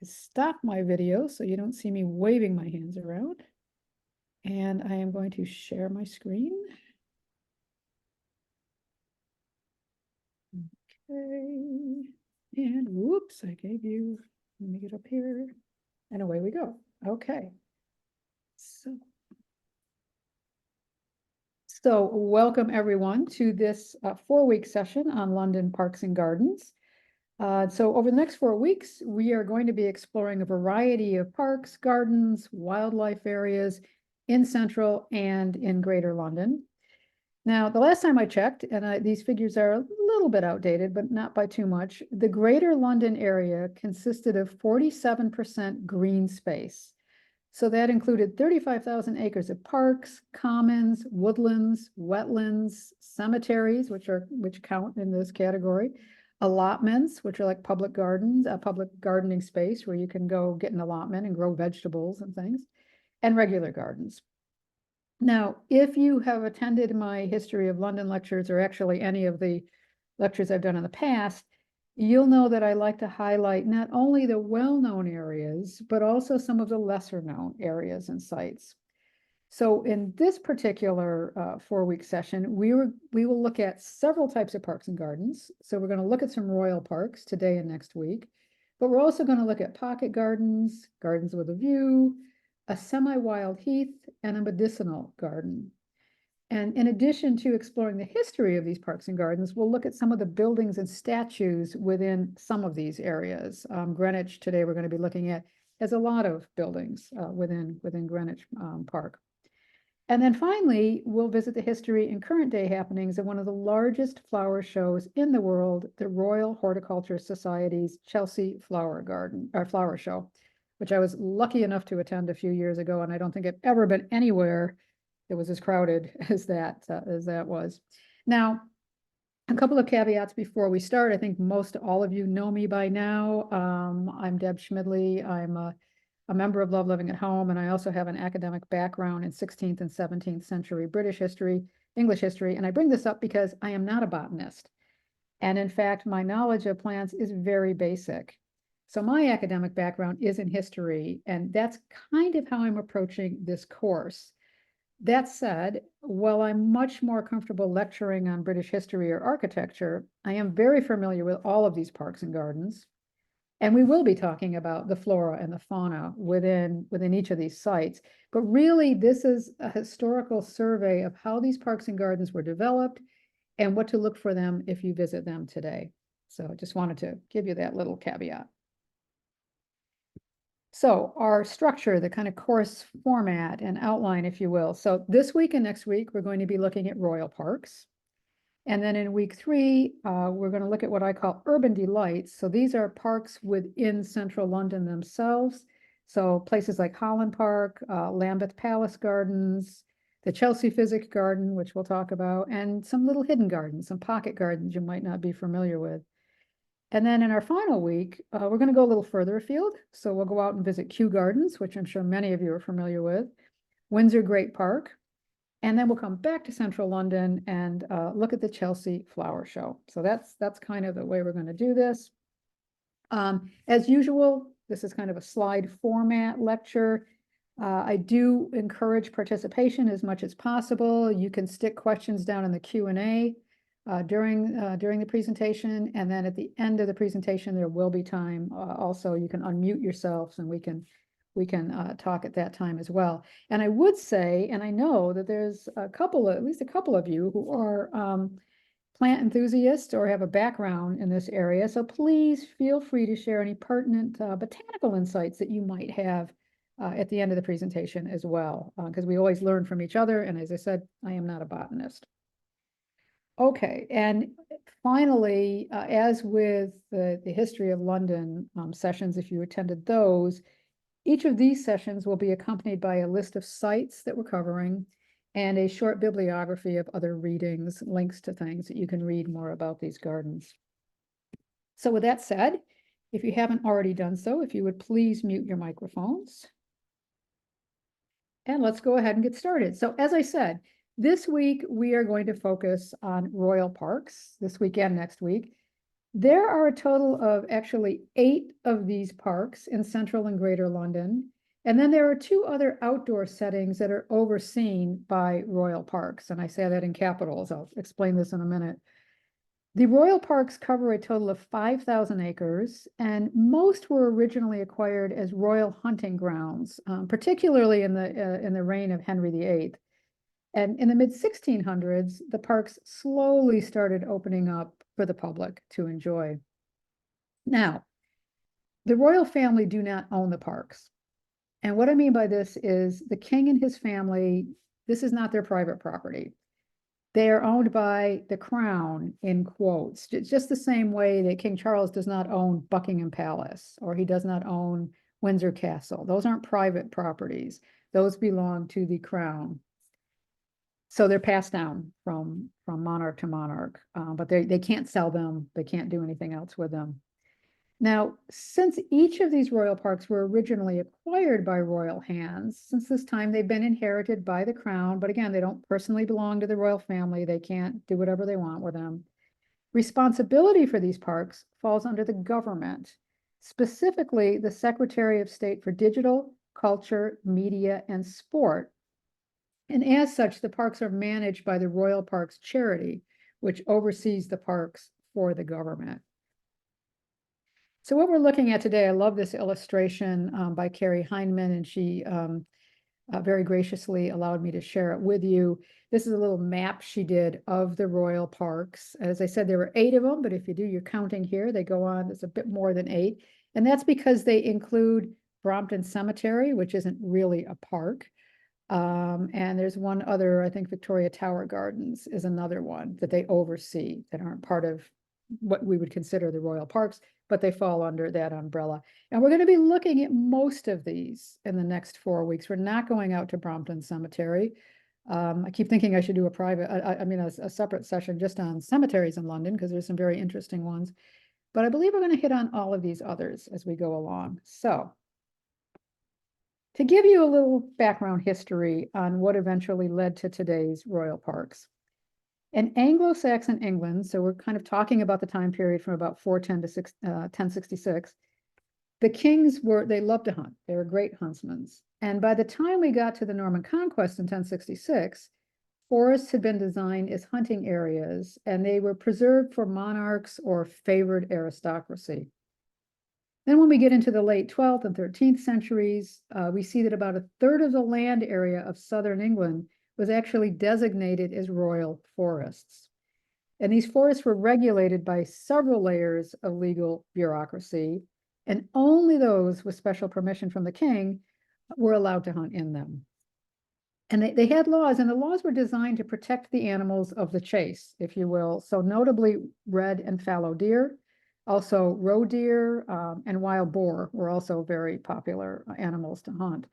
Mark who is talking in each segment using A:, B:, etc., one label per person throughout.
A: stop my video so you don't see me waving my hands around. And I am going to share my screen. Okay. And whoops, I gave you, let me get up here. And away we go. Okay. So welcome everyone to this 4-week session on London Parks and Gardens. So over the next 4 weeks, we are going to be exploring a variety of parks, gardens, wildlife areas in central and in greater London. Now, the last time I checked, and these figures are a little bit outdated, but not by too much, the greater London area consisted of 47% green space. So that included 35,000 acres of parks, commons, woodlands, wetlands, cemeteries, which count in this category, allotments, which are like public gardens, a public gardening space where you can go get an allotment and grow vegetables and things, and regular gardens. Now, if you have attended my History of London lectures, or actually any of the lectures I've done in the past, you'll know that I like to highlight not only the well-known areas, but also some of the lesser-known areas and sites. So in this particular 4-week session, we will look at several types of parks and gardens. So we're going to look at some royal parks today and next week, but we're also going to look at pocket gardens, gardens with a view, a semi-wild heath, and a medicinal garden. And in addition to exploring the history of these parks and gardens, we'll look at some of the buildings and statues within some of these areas. Greenwich today we're going to be looking at has a lot of buildings within Greenwich Park. And then finally, we'll visit the history and current day happenings of one of the largest flower shows in the world, the Royal Horticultural Society's Chelsea Flower Show, which I was lucky enough to attend a few years ago, and I don't think I've ever been anywhere that was as crowded as that was. Now, a couple of caveats before we start. I think most all of you know me by now. I'm Deb Schmidle. I'm a member of Love Living at Home, and I also have an academic background in 16th and 17th century British history, English history, and I bring this up because I am not a botanist. And in fact, my knowledge of plants is very basic. So my academic background is in history, and that's kind of how I'm approaching this course. That said, while I'm much more comfortable lecturing on British history or architecture, I am very familiar with all of these parks and gardens. And we will be talking about the flora and the fauna within each of these sites. But really, this is a historical survey of how these parks and gardens were developed and what to look for them if you visit them today. So I just wanted to give you that little caveat. So our structure, the kind of course format and outline, if you will. So this week and next week, we're going to be looking at royal parks. And then in week 3, we're going to look at what I call urban delights. So these are parks within central London themselves. So places like Holland Park, Lambeth Palace Gardens, the Chelsea Physics Garden, which we'll talk about, and some little hidden gardens, some pocket gardens you might not be familiar with. And then in our final week, we're going to go a little further afield. So we'll go out and visit Kew Gardens, which I'm sure many of you are familiar with, Windsor Great Park, and then we'll come back to central London and look at the Chelsea Flower Show. So that's kind of the way we're going to do this. As usual, this is kind of a slide format lecture. I do encourage participation as much as possible. You can stick questions down in the Q&A. During the presentation, and then at the end of the presentation, there will be time. Also, you can unmute yourselves, and we can talk at that time as well. And I would say, and I know that there's at least a couple of you who are plant enthusiasts or have a background in this area. So please feel free to share any pertinent botanical insights that you might have at the end of the presentation as well, because we always learn from each other. And as I said, I am not a botanist. Okay, and finally, as with the History of London sessions, if you attended those, each of these sessions will be accompanied by a list of sites that we're covering and a short bibliography of other readings, links to things that you can read more about these gardens. So with that said, if you haven't already done so, if you would please mute your microphones. And let's go ahead and get started. So as I said, this week, we are going to focus on royal parks, this week and next week. There are a total of actually 8 of these parks in central and greater London. And then there are 2 other outdoor settings that are overseen by royal parks. And I say that in capitals. I'll explain this in a minute. The royal parks cover a total of 5,000 acres, and most were originally acquired as royal hunting grounds, particularly in the reign of Henry VIII. And in the mid 1600s, the parks slowly started opening up for the public to enjoy. Now, the royal family do not own the parks. And what I mean by this is the king and his family, this is not their private property. They are owned by the crown, in quotes, just the same way that King Charles does not own Buckingham Palace or he does not own Windsor Castle. Those aren't private properties. Those belong to the crown. So they're passed down from monarch to monarch, but they can't sell them. They can't do anything else with them. Now, since each of these royal parks were originally acquired by royal hands, since this time they've been inherited by the crown, but again, they don't personally belong to the royal family. They can't do whatever they want with them. Responsibility for these parks falls under the government, specifically the Secretary of State for Digital, Culture, Media, and Sport. And as such, the parks are managed by the Royal Parks Charity, which oversees the parks for the government. So what we're looking at today, I love this illustration by Carrie Heineman, and she very graciously allowed me to share it with you. This is a little map she did of the royal parks. As I said, there were 8 of them, but if you do your counting here, they go on, it's a bit more than 8. And that's because they include Brompton Cemetery, which isn't really a park. And there's one other, I think Victoria Tower Gardens is another one that they oversee that aren't part of what we would consider the royal parks, but they fall under that umbrella. And we're going to be looking at most of these in the next 4 weeks. We're not going out to Brompton Cemetery. I keep thinking I should do a private, a separate session just on cemeteries in London, because there's some very interesting ones. But I believe we're going to hit on all of these others as we go along. So to give you a little background history on what eventually led to today's royal parks. In Anglo-Saxon England, so we're kind of talking about the time period from about 410 to 1066, the kings they loved to hunt. They were great huntsmen. And by the time we got to the Norman conquest in 1066, forests had been designed as hunting areas, and they were preserved for monarchs or favored aristocracy. Then when we get into the late 12th and 13th centuries, we see that about 1/3 of the land area of southern England was actually designated as royal forests. And these forests were regulated by several layers of legal bureaucracy, and only those with special permission from the king were allowed to hunt in them. And they had laws, and the laws were designed to protect the animals of the chase, if you will. So notably red and fallow deer, also roe deer, and wild boar were also very popular animals to hunt.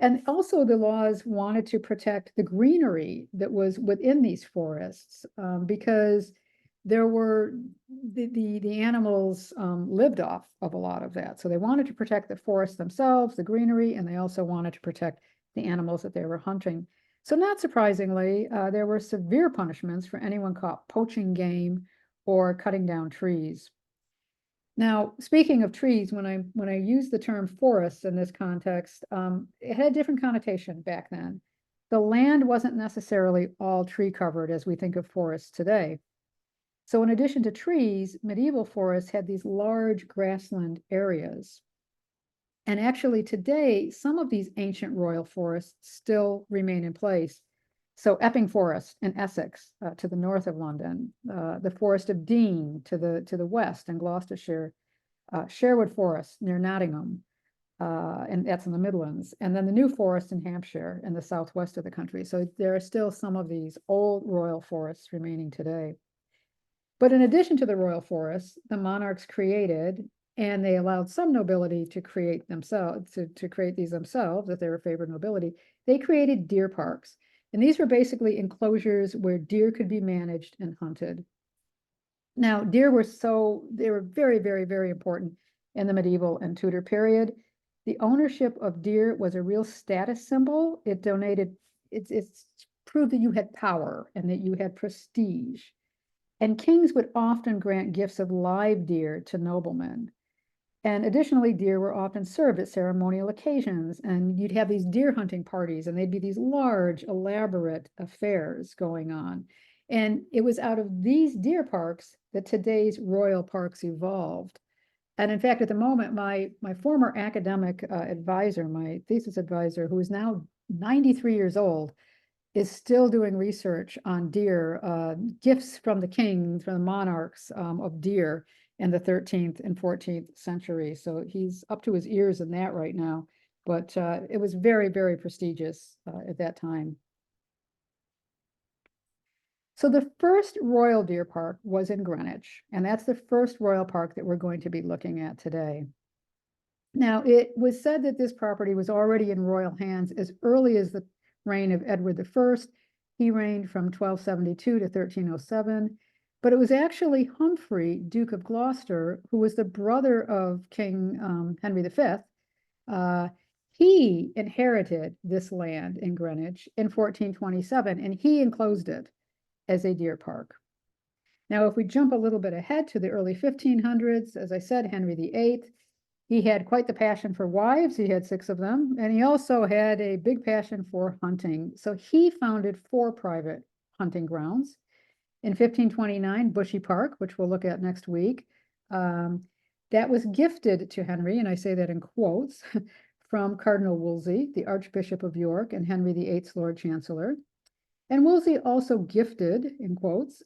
A: And also the laws wanted to protect the greenery that was within these forests, because there were the animals lived off of a lot of that. So they wanted to protect the forests themselves, the greenery, and they also wanted to protect the animals that they were hunting. So not surprisingly, there were severe punishments for anyone caught poaching game or cutting down trees. Now, speaking of trees, when I use the term forest in this context, it had a different connotation back then. The land wasn't necessarily all tree covered as we think of forests today. So in addition to trees, medieval forests had these large grassland areas. And actually today, some of these ancient royal forests still remain in place. So Epping Forest in Essex, to the north of London, the Forest of Dean to the west in Gloucestershire, Sherwood Forest near Nottingham, and that's in the Midlands, and then the New Forest in Hampshire in the southwest of the country. So there are still some of these old royal forests remaining today. But in addition to the royal forests, the monarchs created, and they allowed some nobility to create themselves, to create these themselves, if they were favored nobility. They created deer parks. And these were basically enclosures where deer could be managed and hunted. Now, deer they were very, very, very important in the medieval and Tudor period. The ownership of deer was a real status symbol. It's proved that you had power and that you had prestige. And kings would often grant gifts of live deer to noblemen. And additionally, deer were often served at ceremonial occasions, and you'd have these deer hunting parties, and they'd be these large, elaborate affairs going on. And it was out of these deer parks that today's royal parks evolved. And in fact, at the moment, my former academic advisor, my thesis advisor, who is now 93 years old, is still doing research on deer, gifts from the kings, from the monarchs of deer in the 13th and 14th century. So he's up to his ears in that right now. But it was very, very prestigious at that time. So the first royal deer park was in Greenwich, and that's the first royal park that we're going to be looking at today. Now, it was said that this property was already in royal hands as early as the reign of Edward I. He reigned from 1272 to 1307, but it was actually Humphrey, Duke of Gloucester, who was the brother of King Henry V. He inherited this land in Greenwich in 1427, and he enclosed it as a deer park. Now, if we jump a little bit ahead to the early 1500s, as I said, Henry VIII, he had quite the passion for wives. He had 6 of them, and he also had a big passion for hunting. So he founded 4 private hunting grounds. In 1529, Bushy Park, which we'll look at next week, that was gifted to Henry, and I say that in quotes, from Cardinal Wolsey, the Archbishop of York and Henry VIII's Lord Chancellor. And Wolsey also gifted, in quotes,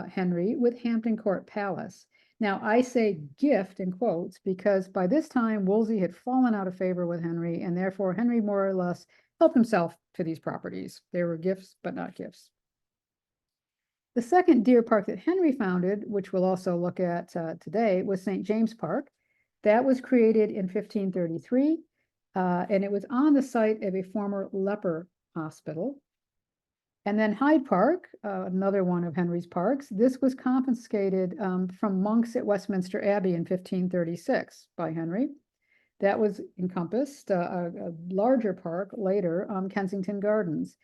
A: Henry with Hampton Court Palace. Now, I say gift in quotes because by this time, Wolsey had fallen out of favor with Henry, and therefore Henry more or less helped himself to these properties. They were gifts, but not gifts. The second deer park that Henry founded, which we'll also look at today, was St. James Park. That was created in 1533, and it was on the site of a former leper hospital. And then Hyde Park, another one of Henry's parks, this was confiscated from monks at Westminster Abbey in 1536 by Henry. That was encompassed a larger park later, Kensington Gardens.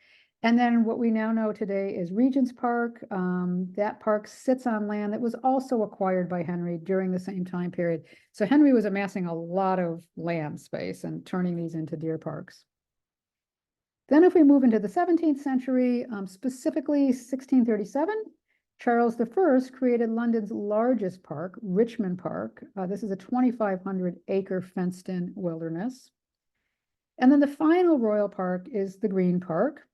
A: And then what we now know today is Regent's Park. That park sits on land that was also acquired by Henry during the same time period. So Henry was amassing a lot of land space and turning these into deer parks. Then if we move into the 17th century, specifically 1637, Charles I created London's largest park, Richmond Park. This is a 2,500-acre fenced-in wilderness. And then the final royal park is the Green Park.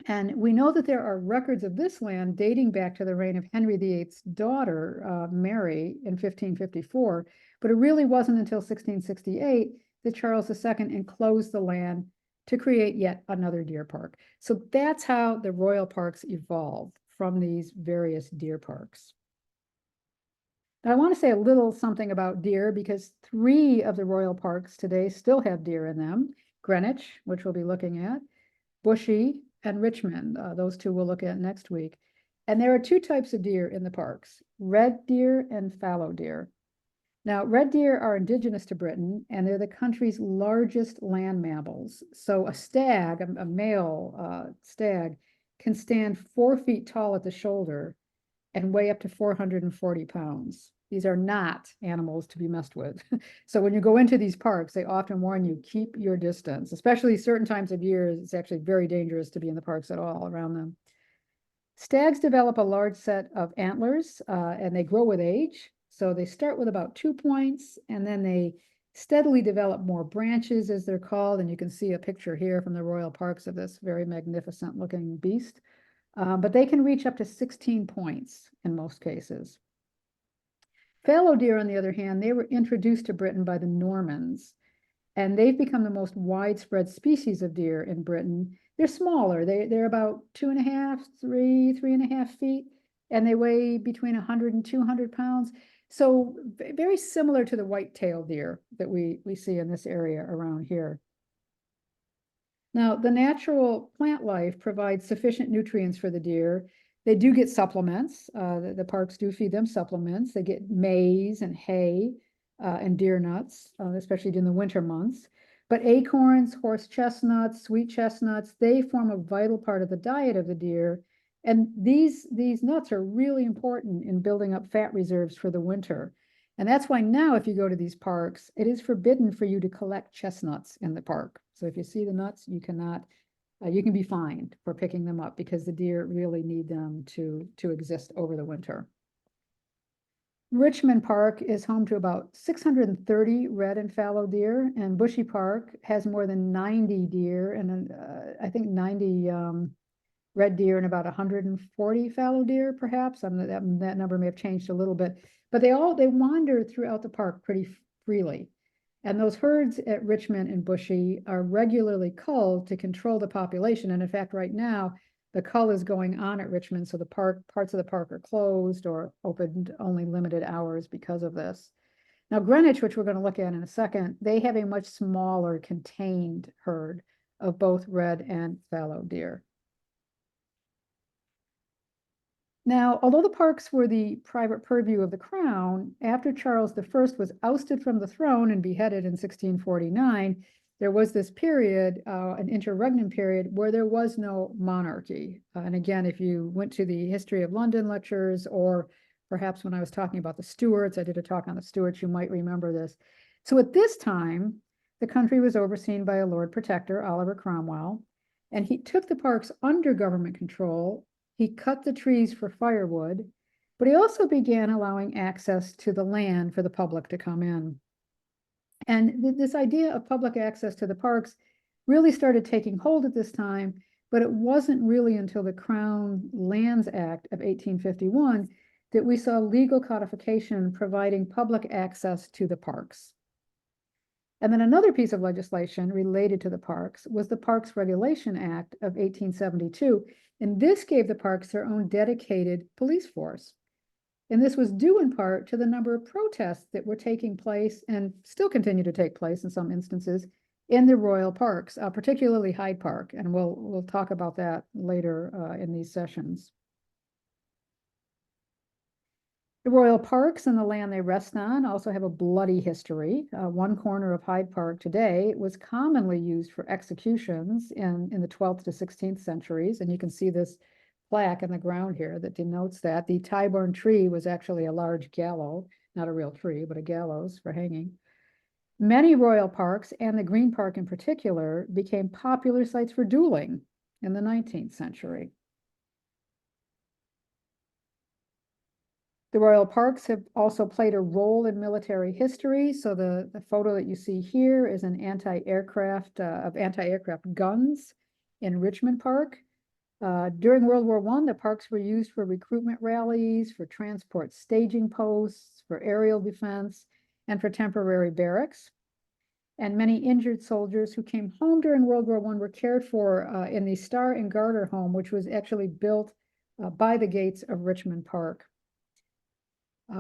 A: And we know that there are records of this land dating back to the reign of Henry VIII's daughter, Mary, in 1554. But it really wasn't until 1668 that Charles II enclosed the land to create yet another deer park. So that's how the royal parks evolved from these various deer parks. Now, I want to say a little something about deer because 3 of the royal parks today still have deer in them. Greenwich, which we'll be looking at, Bushy, and Richmond. Those 2 we'll look at next week. And there are 2 types of deer in the parks, red deer and fallow deer. Now, red deer are indigenous to Britain, and they're the country's largest land mammals. So a stag, a male stag, can stand 4 feet tall at the shoulder and weigh up to 440 pounds. These are not animals to be messed with. So when you go into these parks, they often warn you, keep your distance, especially certain times of year. It's actually very dangerous to be in the parks at all around them. Stags develop a large set of antlers, and they grow with age. So they start with about 2 points, and then they steadily develop more branches, as they're called. And you can see a picture here from the royal parks of this very magnificent looking beast. But they can reach up to 16 points in most cases. Fallow deer, on the other hand, they were introduced to Britain by the Normans, and they've become the most widespread species of deer in Britain. They're smaller. They're about 2.5, 3.5 feet, and they weigh between 100 and 200 pounds. So very similar to the white-tailed deer that we see in this area around here. Now, the natural plant life provides sufficient nutrients for the deer. They do get supplements. The parks do feed them supplements. They get maize and hay and deer nuts, especially during the winter months. But acorns, horse chestnuts, sweet chestnuts, they form a vital part of the diet of the deer. And these nuts are really important in building up fat reserves for the winter. And that's why now, if you go to these parks, it is forbidden for you to collect chestnuts in the park. So if you see the nuts, you cannot, you can be fined for picking them up because the deer really need them to exist over the winter. Richmond Park is home to about 630 red and fallow deer, and Bushy Park has more than 90 deer and I think 90 red deer and about 140 fallow deer, perhaps. That number may have changed a little bit, but they wander throughout the park pretty freely. And those herds at Richmond and Bushy are regularly culled to control the population. And in fact, right now, the cull is going on at Richmond, so the parts of the park are closed or opened only limited hours because of this. Now, Greenwich, which we're going to look at in a second, they have a much smaller contained herd of both red and fallow deer. Now, although the parks were the private purview of the crown, after Charles I was ousted from the throne and beheaded in 1649, there was this period, an interregnum period, where there was no monarchy. And again, if you went to the History of London lectures, or perhaps when I was talking about the Stuarts, I did a talk on the Stuarts, you might remember this. So at this time, the country was overseen by a Lord Protector, Oliver Cromwell, and he took the parks under government control. He cut the trees for firewood, but he also began allowing access to the land for the public to come in. And this idea of public access to the parks really started taking hold at this time, but it wasn't really until the Crown Lands Act of 1851 that we saw legal codification providing public access to the parks. And then another piece of legislation related to the parks was the Parks Regulation Act of 1872, and this gave the parks their own dedicated police force. And this was due in part to the number of protests that were taking place and still continue to take place in some instances in the royal parks, particularly Hyde Park. And we'll talk about that later in these sessions. The royal parks and the land they rest on also have a bloody history. One corner of Hyde Park today was commonly used for executions in the 12th to 16th centuries. And you can see this plaque in the ground here that denotes that. The Tyburn tree was actually a large gallows, not a real tree, but a gallows for hanging. Many royal parks, and the Green Park in particular, became popular sites for dueling in the 19th century. The royal parks have also played a role in military history. So the photo that you see here is an anti-aircraft guns in Richmond Park. During World War I, the parks were used for recruitment rallies, for transport staging posts, for aerial defense, and for temporary barracks. And many injured soldiers who came home during World War I were cared for in the Star and Garter home, which was actually built by the gates of Richmond Park.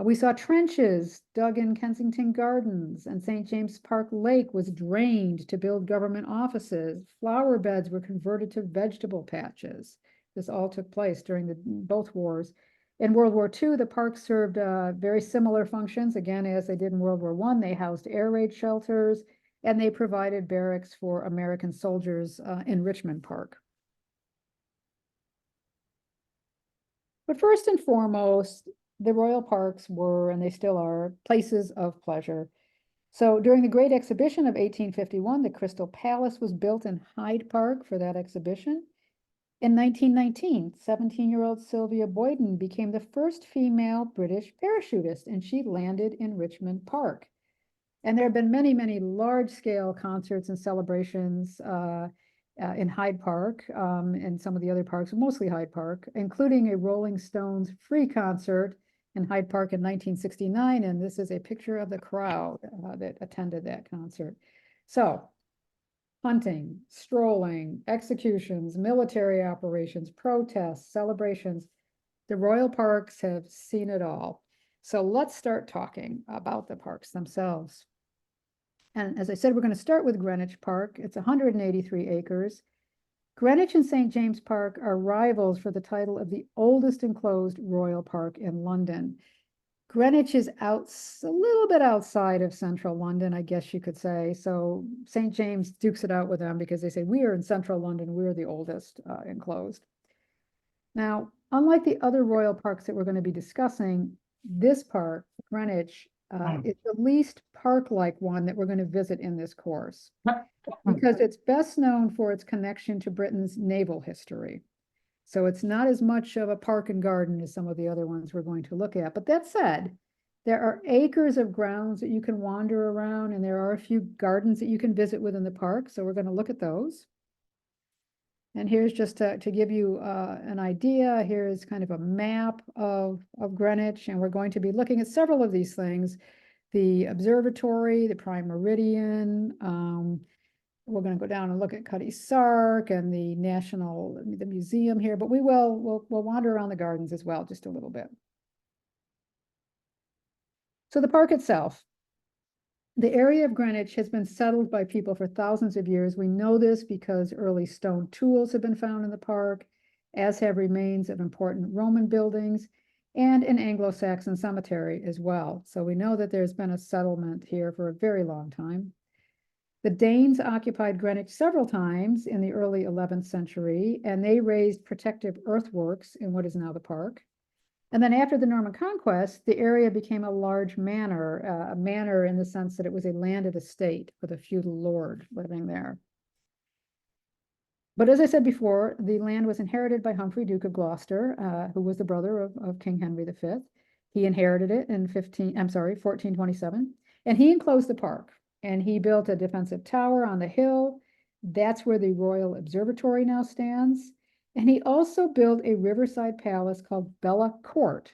A: We saw trenches dug in Kensington Gardens, and St. James Park Lake was drained to build government offices. Flower beds were converted to vegetable patches. This all took place during both wars. In World War II, the park served very similar functions, again, as they did in World War I. They housed air raid shelters, and they provided barracks for American soldiers in Richmond Park. But first and foremost, the royal parks were, and they still are, places of pleasure. So during the Great Exhibition of 1851, the Crystal Palace was built in Hyde Park for that exhibition. In 1919, 17-year-old Sylvia Boyden became the first female British parachutist, and she landed in Richmond Park. And there have been many, many large-scale concerts and celebrations in Hyde Park and some of the other parks, mostly Hyde Park, including a Rolling Stones free concert in Hyde Park in 1969, and this is a picture of the crowd that attended that concert. So, hunting, strolling, executions, military operations, protests, celebrations, the royal parks have seen it all. So let's start talking about the parks themselves. And as I said, we're going to start with Greenwich Park. It's 183 acres. Greenwich and St. James Park are rivals for the title of the oldest enclosed royal park in London. Greenwich is a little bit outside of central London, I guess you could say. So St. James dukes it out with them because they say, we are in central London, we're the oldest enclosed. Now, unlike the other royal parks that we're going to be discussing, this park, Greenwich, is the least park-like one that we're going to visit in this course because it's best known for its connection to Britain's naval history. So it's not as much of a park and garden as some of the other ones we're going to look at. But that said, there are acres of grounds that you can wander around, and there are a few gardens that you can visit within the park. So we're going to look at those. And here's just to give you an idea. Here's kind of a map of Greenwich, and we're going to be looking at several of these things. The observatory, the prime meridian. We're going to go down and look at Cutty Sark and the museum here, but we'll wander around the gardens as well, just a little bit. So the park itself. The area of Greenwich has been settled by people for thousands of years. We know this because early stone tools have been found in the park, as have remains of important Roman buildings and an Anglo-Saxon cemetery as well. So we know that there's been a settlement here for a very long time. The Danes occupied Greenwich several times in the early 11th century, and they raised protective earthworks in what is now the park. And then after the Norman conquest, the area became a large manor, a manor in the sense that it was a landed estate with a feudal lord living there. But as I said before, the land was inherited by Humphrey, Duke of Gloucester, who was the brother of King Henry V. He inherited it in 1427, and he enclosed the park, and he built a defensive tower on the hill. That's where the Royal Observatory now stands. And he also built a riverside palace called Bella Court.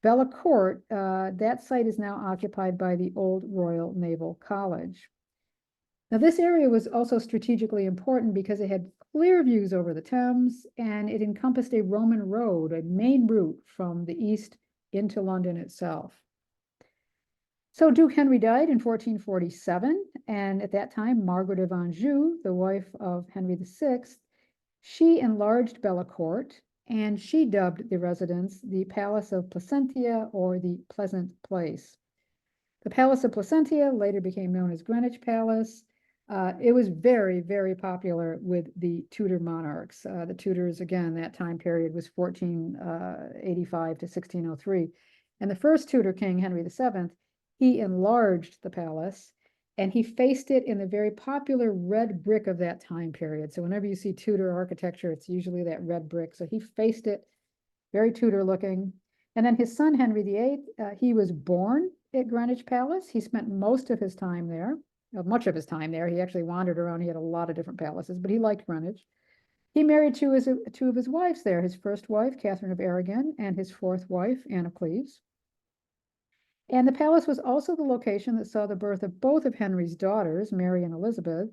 A: Bella Court, that site is now occupied by the old Royal Naval College. Now, this area was also strategically important because it had clear views over the Thames, and it encompassed a Roman road, a main route from the east into London itself. So Duke Henry died in 1447, and at that time, Margaret of Anjou, the wife of Henry VI, she enlarged Bella Court, and she dubbed the residence the Palace of Placentia, or the Pleasant Place. The Palace of Placentia later became known as Greenwich Palace. It was very, very popular with the Tudor monarchs. The Tudors, again, that time period was 1485 to 1603. And the first Tudor king, Henry VII, he enlarged the palace, and he faced it in the very popular red brick of that time period. So whenever you see Tudor architecture, it's usually that red brick. So he faced it, very Tudor looking. And then his son, Henry VIII, he was born at Greenwich Palace. He spent most of his time there, much of his time there. He actually wandered around. He had a lot of different palaces, but he liked Greenwich. He married two of his wives there, his first wife, Catherine of Aragon, and his fourth wife, Anne of Cleves. And the palace was also the location that saw the birth of both of Henry's daughters, Mary and Elizabeth,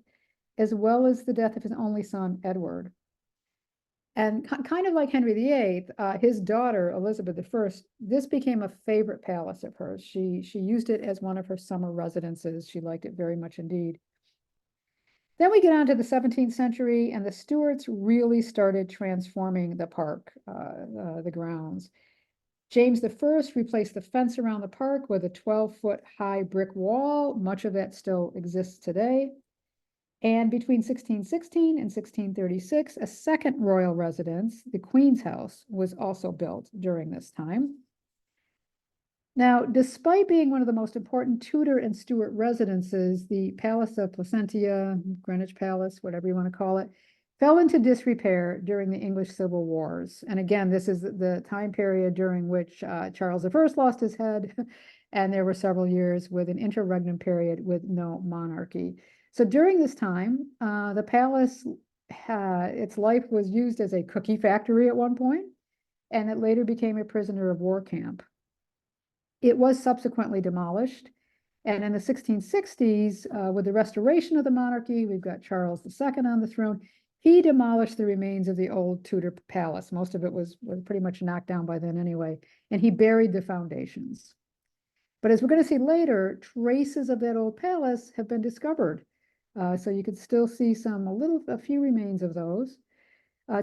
A: as well as the death of his only son, Edward. And kind of like Henry VIII, his daughter, Elizabeth I, this became a favorite palace of hers. She used it as one of her summer residences. She liked it very much indeed. Then we get on to the 17th century, and the Stuarts really started transforming the park, the grounds. James I replaced the fence around the park with a 12-foot high brick wall. Much of that still exists today. And between 1616 and 1636, a second royal residence, the Queen's House, was also built during this time. Now, despite being one of the most important Tudor and Stuart residences, the Palace of Placentia, Greenwich Palace, whatever you want to call it, fell into disrepair during the English Civil Wars. And again, this is the time period during which Charles I lost his head, and there were several years with an interregnum period with no monarchy. So during this time, the palace, its life was used as a cookie factory at one point, and it later became a prisoner of war camp. It was subsequently demolished. And in the 1660s, with the restoration of the monarchy, we've got Charles II on the throne. He demolished the remains of the old Tudor palace. Most of it was pretty much knocked down by then anyway, and he buried the foundations. But as we're going to see later, traces of that old palace have been discovered. So you can still see a few remains of those.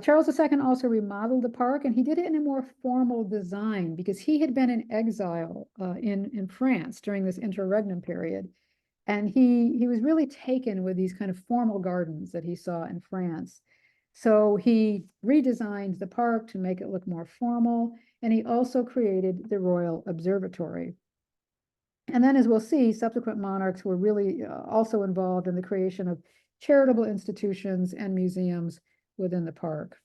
A: Charles II also remodeled the park, and he did it in a more formal design because he had been in exile in France during this interregnum period. And he was really taken with these kind of formal gardens that he saw in France. So he redesigned the park to make it look more formal, and he also created the Royal Observatory. And then, as we'll see, subsequent monarchs were really also involved in the creation of charitable institutions and museums within the park.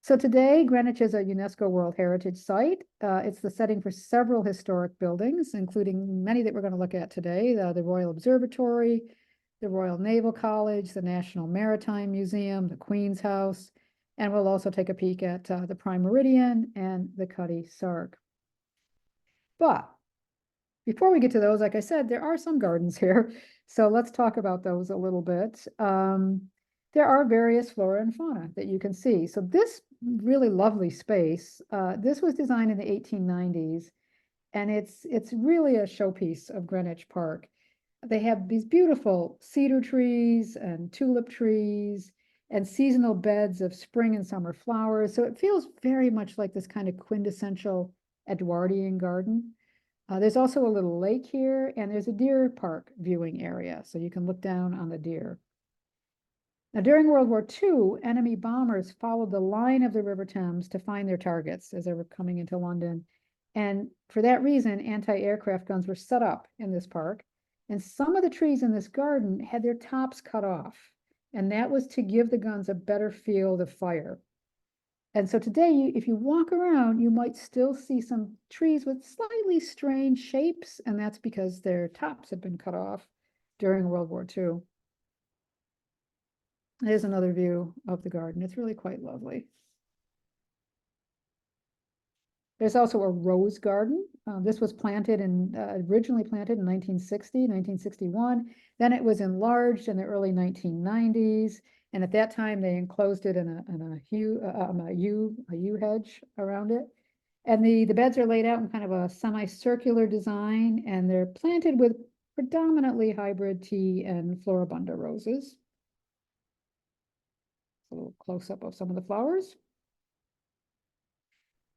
A: So today, Greenwich is a UNESCO World Heritage Site. It's the setting for several historic buildings, including many that we're going to look at today, the Royal Observatory, the Royal Naval College, the National Maritime Museum, the Queen's House, and we'll also take a peek at the Prime Meridian and the Cutty Sark. But before we get to those, like I said, there are some gardens here. So let's talk about those a little bit. There are various flora and fauna that you can see. So this really lovely space, this was designed in the 1890s, and it's really a showpiece of Greenwich Park. They have these beautiful cedar trees and tulip trees and seasonal beds of spring and summer flowers. So it feels very much like this kind of quintessential Edwardian garden. There's also a little lake here, and there's a deer park viewing area, so you can look down on the deer. Now, during World War II, enemy bombers followed the line of the River Thames to find their targets as they were coming into London. And for that reason, anti-aircraft guns were set up in this park. And some of the trees in this garden had their tops cut off. And that was to give the guns a better field of fire. And so today, if you walk around, you might still see some trees with slightly strange shapes, and that's because their tops had been cut off during World War II. There's another view of the garden. It's really quite lovely. There's also a rose garden. This was planted in, originally planted in 1960, 1961. Then it was enlarged in the early 1990s. And at that time, they enclosed it in a yew hedge around it. And the beds are laid out in kind of a semicircular design, and they're planted with predominantly hybrid tea and floribunda roses. A little close-up of some of the flowers.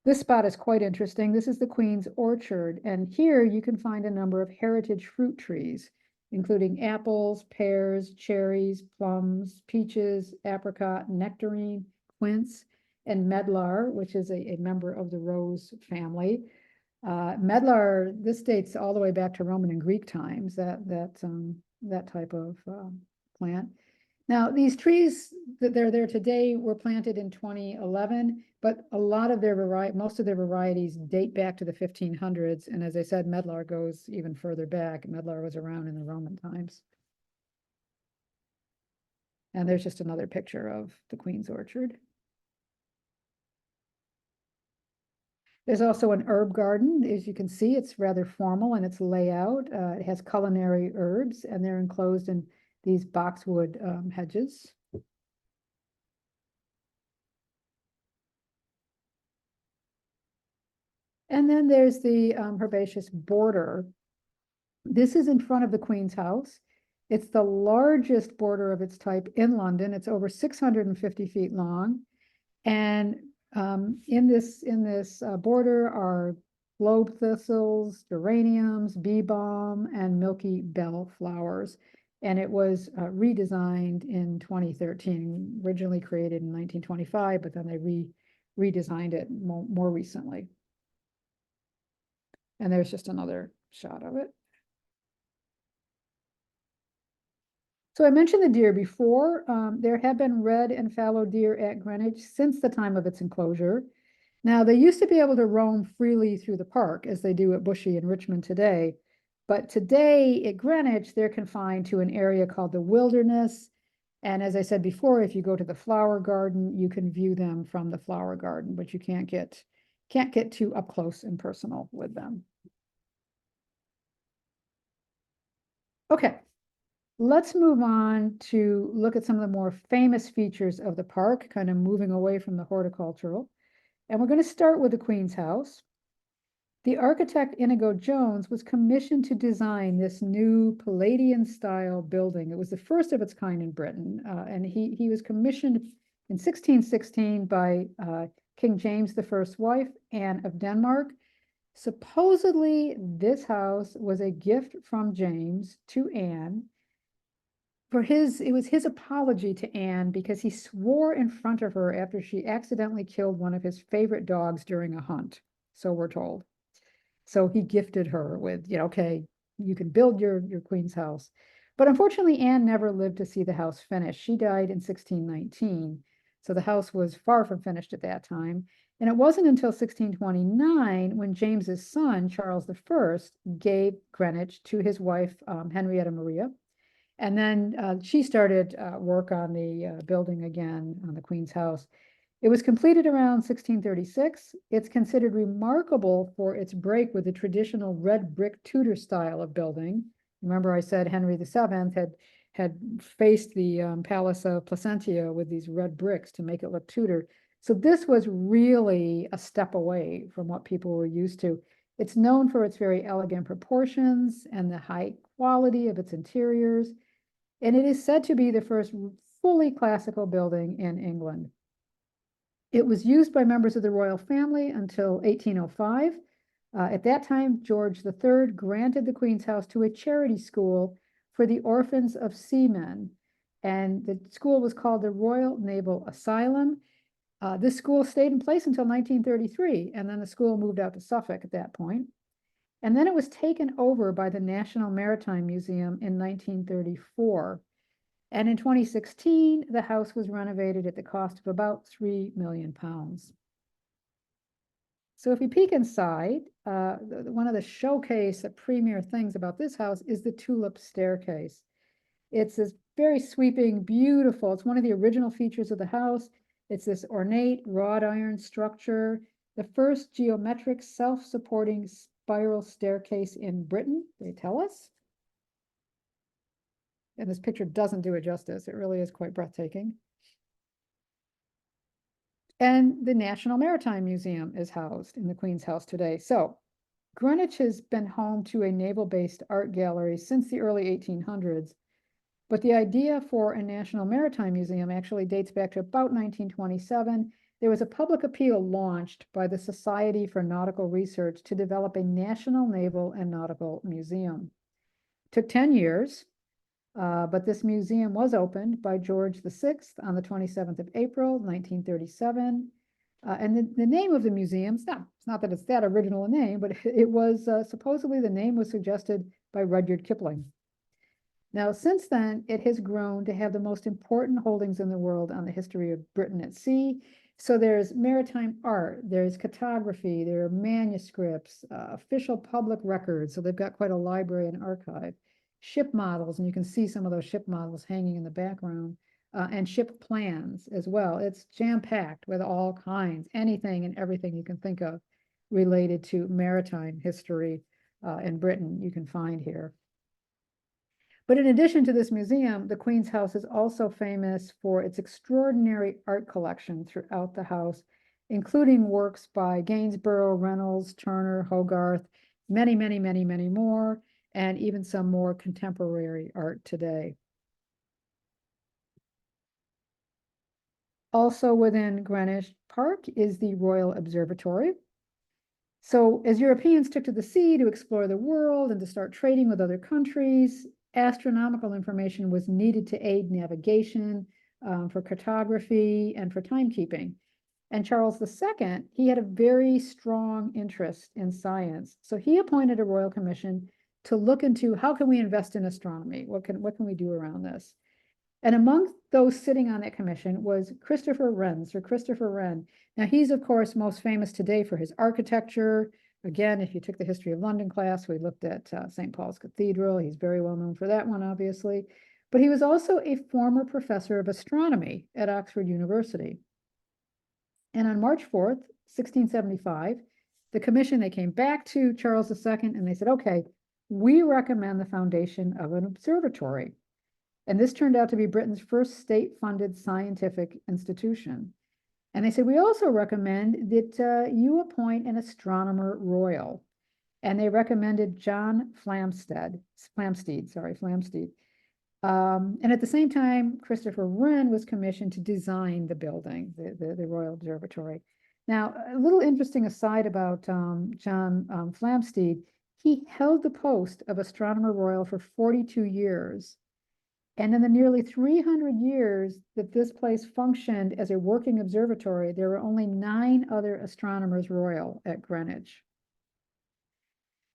A: This spot is quite interesting. This is the Queen's Orchard, and here you can find a number of heritage fruit trees, including apples, pears, cherries, plums, peaches, apricot, nectarine, quince, and medlar, which is a member of the rose family. Medlar, this dates all the way back to Roman and Greek times, that type of plant. Now, these trees that they're there today were planted in 2011, but a lot of their most of their varieties date back to the 1500s. And as I said, medlar goes even further back. Medlar was around in the Roman times. And there's just another picture of the Queen's Orchard. There's also an herb garden. As you can see, it's rather formal in its layout. It has culinary herbs, and they're enclosed in these boxwood hedges. And then there's the herbaceous border. This is in front of the Queen's House. It's the largest border of its type in London. It's over 650 feet long. And in this border are globe thistles, geraniums, bee balm, and milky bell flowers. And it was redesigned in 2013, originally created in 1925, but then they redesigned it more recently. And there's just another shot of it. So I mentioned the deer before. There have been red and fallow deer at Greenwich since the time of its enclosure. Now, they used to be able to roam freely through the park, as they do at Bushy and Richmond today. But today at Greenwich, they're confined to an area called the Wilderness. And as I said before, if you go to the flower garden, you can view them from the flower garden, but you can't get too up close and personal with them. Okay, let's move on to look at some of the more famous features of the park, kind of moving away from the horticultural. And we're going to start with the Queen's House. The architect Inigo Jones was commissioned to design this new Palladian-style building. It was the first of its kind in Britain, and he was commissioned in 1616 by King James I's wife, Anne of Denmark. Supposedly, this house was a gift from James to Anne it was his apology to Anne because he swore in front of her after she accidentally killed one of his favorite dogs during a hunt. So we're told. So he gifted her with, okay, you can build your queen's house. But unfortunately, Anne never lived to see the house finished. She died in 1619. So the house was far from finished at that time. And it wasn't until 1629 when James's son, Charles I, gave Greenwich to his wife, Henrietta Maria. And then she started work on the building again on the Queen's house. It was completed around 1636. It's considered remarkable for its break with the traditional red brick Tudor style of building. Remember I said Henry VII had faced the Palace of Placentia with these red bricks to make it look Tudor. So this was really a step away from what people were used to. It's known for its very elegant proportions and the high quality of its interiors, and it is said to be the first fully classical building in England. It was used by members of the royal family until 1805. At that time, George III granted the Queen's House to a charity school for the orphans of seamen. And the school was called the Royal Naval Asylum. This school stayed in place until 1933, and then the school moved out to Suffolk at that point. And then it was taken over by the National Maritime Museum in 1934. And in 2016, the house was renovated at the cost of about £3 million. So if you peek inside, one of the showcase, the premier things about this house is the tulip staircase. It's this very sweeping, beautiful, it's one of the original features of the house. It's this ornate wrought iron structure, the first geometric self-supporting spiral staircase in Britain, they tell us. And this picture doesn't do it justice. It really is quite breathtaking. And the National Maritime Museum is housed in the Queen's House today. So Greenwich has been home to a naval-based art gallery since the early 1800s. But the idea for a National Maritime Museum actually dates back to about 1927. There was a public appeal launched by the Society for Nautical Research to develop a national naval and nautical museum. It took 10 years. But this museum was opened by George VI on the 27th of April, 1937. And the name of the museum, it's not that it's that original a name, but it was supposedly the name was suggested by Rudyard Kipling. Now, since then, it has grown to have the most important holdings in the world on the history of Britain at sea. So there's maritime art, there's cartography, there are manuscripts, official public records. So they've got quite a library and archive. Ship models, and you can see some of those ship models hanging in the background, and ship plans as well. It's jam-packed with all kinds, anything and everything you can think of related to maritime history in Britain you can find here. But in addition to this museum, the Queen's House is also famous for its extraordinary art collection throughout the house, including works by Gainsborough, Reynolds, Turner, Hogarth, many, many, many, many more, and even some more contemporary art today. Also within Greenwich Park is the Royal Observatory. So as Europeans took to the sea to explore the world and to start trading with other countries, astronomical information was needed to aid navigation, for cartography, and for timekeeping. And Charles II, he had a very strong interest in science. So he appointed a royal commission to look into how can we invest in astronomy? What can we do around this? And among those sitting on that commission was Christopher Wren, Sir Christopher Wren. Now, he's, of course, most famous today for his architecture. Again, if you took the History of London class, we looked at St. Paul's Cathedral. He's very well known for that one, obviously. But he was also a former professor of astronomy at Oxford University. And on March 4th, 1675, the commission, they came back to Charles II and they said, okay, we recommend the foundation of an observatory. And this turned out to be Britain's first state-funded scientific institution. And they said, we also recommend that you appoint an astronomer royal. And they recommended John Flamsteed. And at the same time, Christopher Wren was commissioned to design the building, the Royal Observatory. Now, a little interesting aside about John Flamsteed, he held the post of Astronomer Royal for 42 years. And in the nearly 300 years that this place functioned as a working observatory, there were only 9 other astronomers royal at Greenwich.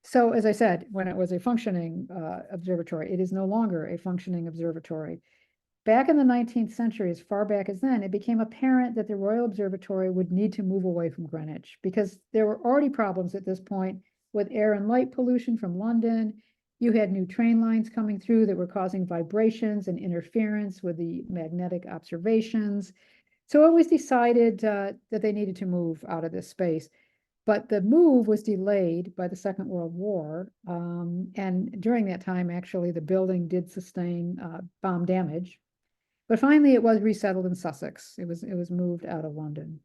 A: So, as I said, when it was a functioning observatory, it is no longer a functioning observatory. Back in the 19th century, as far back as then, it became apparent that the Royal Observatory would need to move away from Greenwich because there were already problems at this point with air and light pollution from London. You had new train lines coming through that were causing vibrations and interference with the magnetic observations. So it was decided that they needed to move out of this space. But the move was delayed by the Second World War. And during that time, actually, the building did sustain bomb damage. But finally, it was resettled in Sussex. It was moved out of London.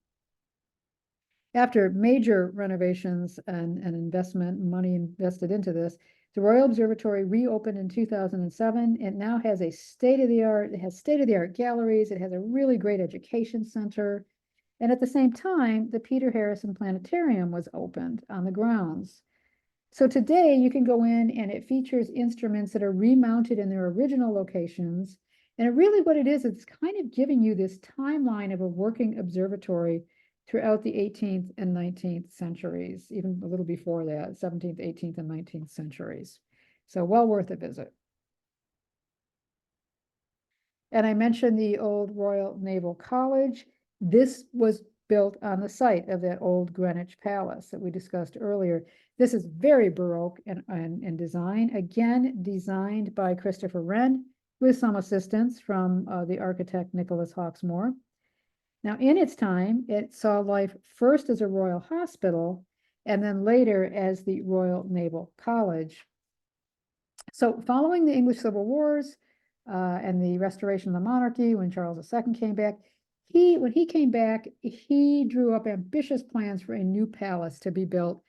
A: After major renovations and investment money invested into this, the Royal Observatory reopened in 2007. It now has a state-of-the-art galleries. It has a really great education center. And at the same time, the Peter Harrison Planetarium was opened on the grounds. So today you can go in and it features instruments that are remounted in their original locations. And really what it is, it's kind of giving you this timeline of a working observatory throughout the 18th and 19th centuries, even a little before that, 17th, 18th, and 19th centuries. So well worth a visit. And I mentioned the old Royal Naval College. This was built on the site of that old Greenwich Palace that we discussed earlier. This is very Baroque in design, again, designed by Christopher Wren with some assistance from the architect Nicholas Hawksmoor. Now, in its time, it saw life first as a royal hospital and then later as the Royal Naval College. So following the English Civil Wars and the restoration of the monarchy, when Charles II came back, when he came back, he drew up ambitious plans for a new palace to be built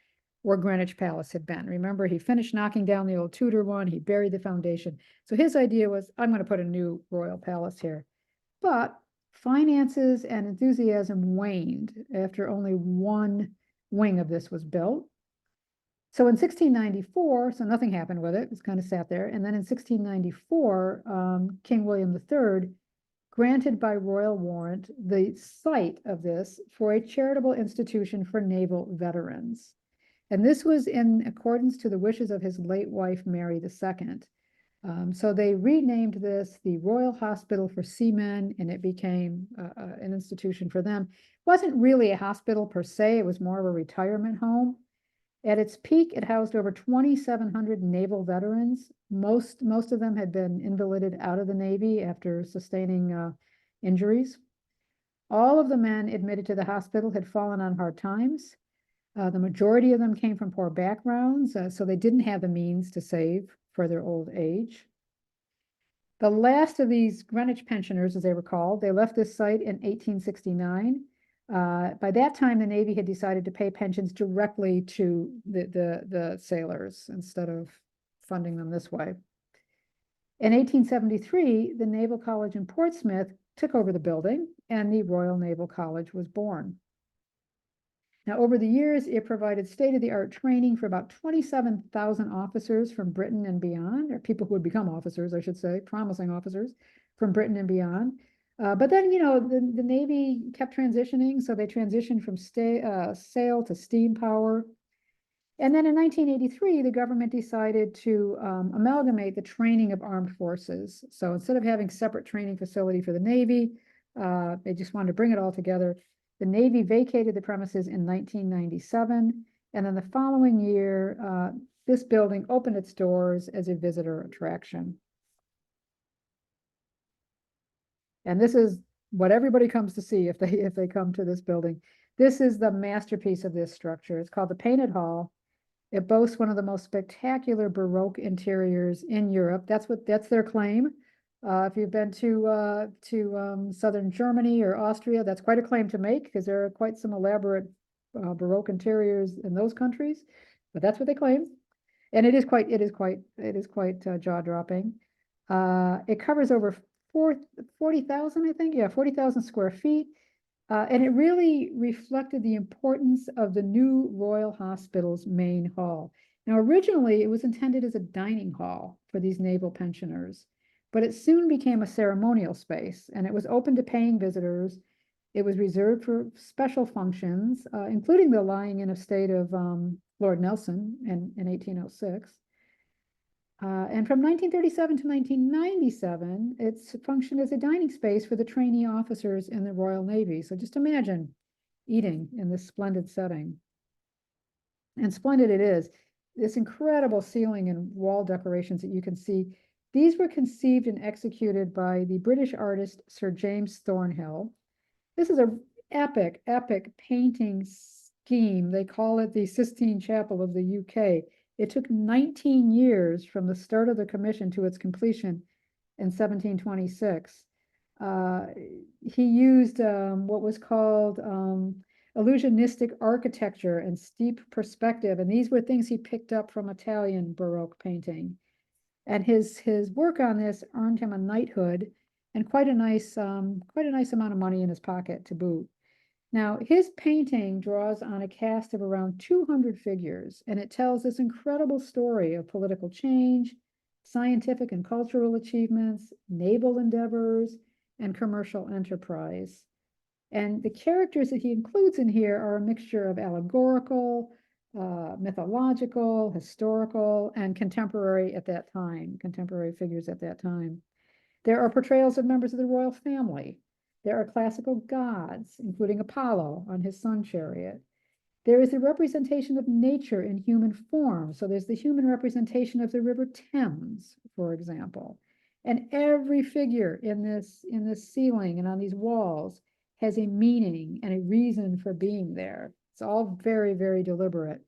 A: where Greenwich Palace had been. Remember, he finished knocking down the old Tudor one, he buried the foundation. So his idea was, I'm going to put a new royal palace here. But finances and enthusiasm waned after only one wing of this was built. So in 1694, so nothing happened with it, it kind of sat there. And then in 1694, King William III granted by royal warrant the site of this for a charitable institution for naval veterans. And this was in accordance to the wishes of his late wife, Mary II. So they renamed this the Royal Hospital for Seamen, and it became an institution for them. It wasn't really a hospital per se, it was more of a retirement home. At its peak, it housed over 2,700 naval veterans. Most of them had been invalided out of the Navy after sustaining injuries. All of the men admitted to the hospital had fallen on hard times. The majority of them came from poor backgrounds, so they didn't have the means to save for their old age. The last of these Greenwich pensioners, as they were called, they left this site in 1869. By that time, the Navy had decided to pay pensions directly to the sailors instead of funding them this way. In 1873, the Naval College in Portsmouth took over the building, and the Royal Naval College was born. Now, over the years, it provided state-of-the-art training for about 27,000 officers from Britain and beyond, or people who would become officers, I should say, promising officers from Britain and beyond. But then, you know, the Navy kept transitioning, so they transitioned from sail to steam power. And then in 1983, the government decided to amalgamate the training of armed forces. So instead of having separate training facility for the Navy, they just wanted to bring it all together. The Navy vacated the premises in 1997, and then the following year, this building opened its doors as a visitor attraction. And this is what everybody comes to see if they come to this building. This is the masterpiece of this structure. It's called the Painted Hall. It boasts one of the most spectacular Baroque interiors in Europe. That's their claim. If you've been to southern Germany or Austria, that's quite a claim to make because there are quite some elaborate Baroque interiors in those countries. But that's what they claim, and it is quite jaw-dropping. It covers over 40,000, I think, 40,000 square feet. And it really reflected the importance of the new Royal Hospital's main hall. Now, originally, it was intended as a dining hall for these naval pensioners. but it soon became a ceremonial space, and it was open to paying visitors. It was reserved for special functions, including the lying in of state of Lord Nelson in 1806. And from 1937 to 1997, it's functioned as a dining space for the trainee officers in the Royal Navy. So just imagine eating in this splendid setting. And splendid it is. This incredible ceiling and wall decorations that you can see, these were conceived and executed by the British artist Sir James Thornhill. This is an epic, epic painting scheme. They call it the Sistine Chapel of the UK. It took 19 years from the start of the commission to its completion in 1726. He used what was called illusionistic architecture and steep perspective, and these were things he picked up from Italian Baroque painting. And his work on this earned him a knighthood and quite a nice amount of money in his pocket to boot. Now, his painting draws on a cast of around 200 figures, and it tells this incredible story of political change, scientific and cultural achievements, naval endeavors, and commercial enterprise. And the characters that he includes in here are a mixture of allegorical, mythological, historical, and contemporary figures at that time. There are portrayals of members of the royal family. There are classical gods, including Apollo on his sun chariot. There is a representation of nature in human form. So there's the human representation of the River Thames, for example. And every figure in this ceiling and on these walls has a meaning and a reason for being there. It's all very, very deliberate.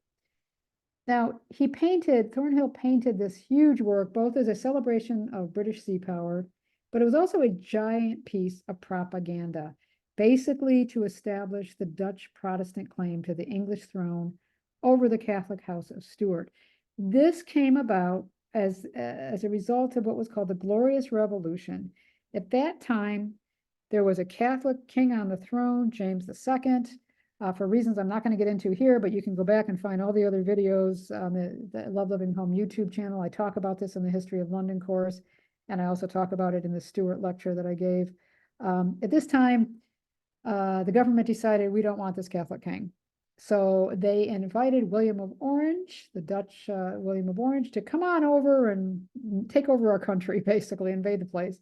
A: Now, Thornhill painted this huge work, both as a celebration of British sea power, but it was also a giant piece of propaganda, basically to establish the Dutch Protestant claim to the English throne over the Catholic House of Stuart. This came about as a result of what was called the Glorious Revolution. At that time, there was a Catholic king on the throne, James II, for reasons I'm not going to get into here, but you can go back and find all the other videos on the Love Living Home YouTube channel. I talk about this in the History of London course, and I also talk about it in the Stuart lecture that I gave. At this time, the government decided we don't want this Catholic king. So they invited William of Orange, the Dutch William of Orange, to come on over and take over our country, basically invade the place.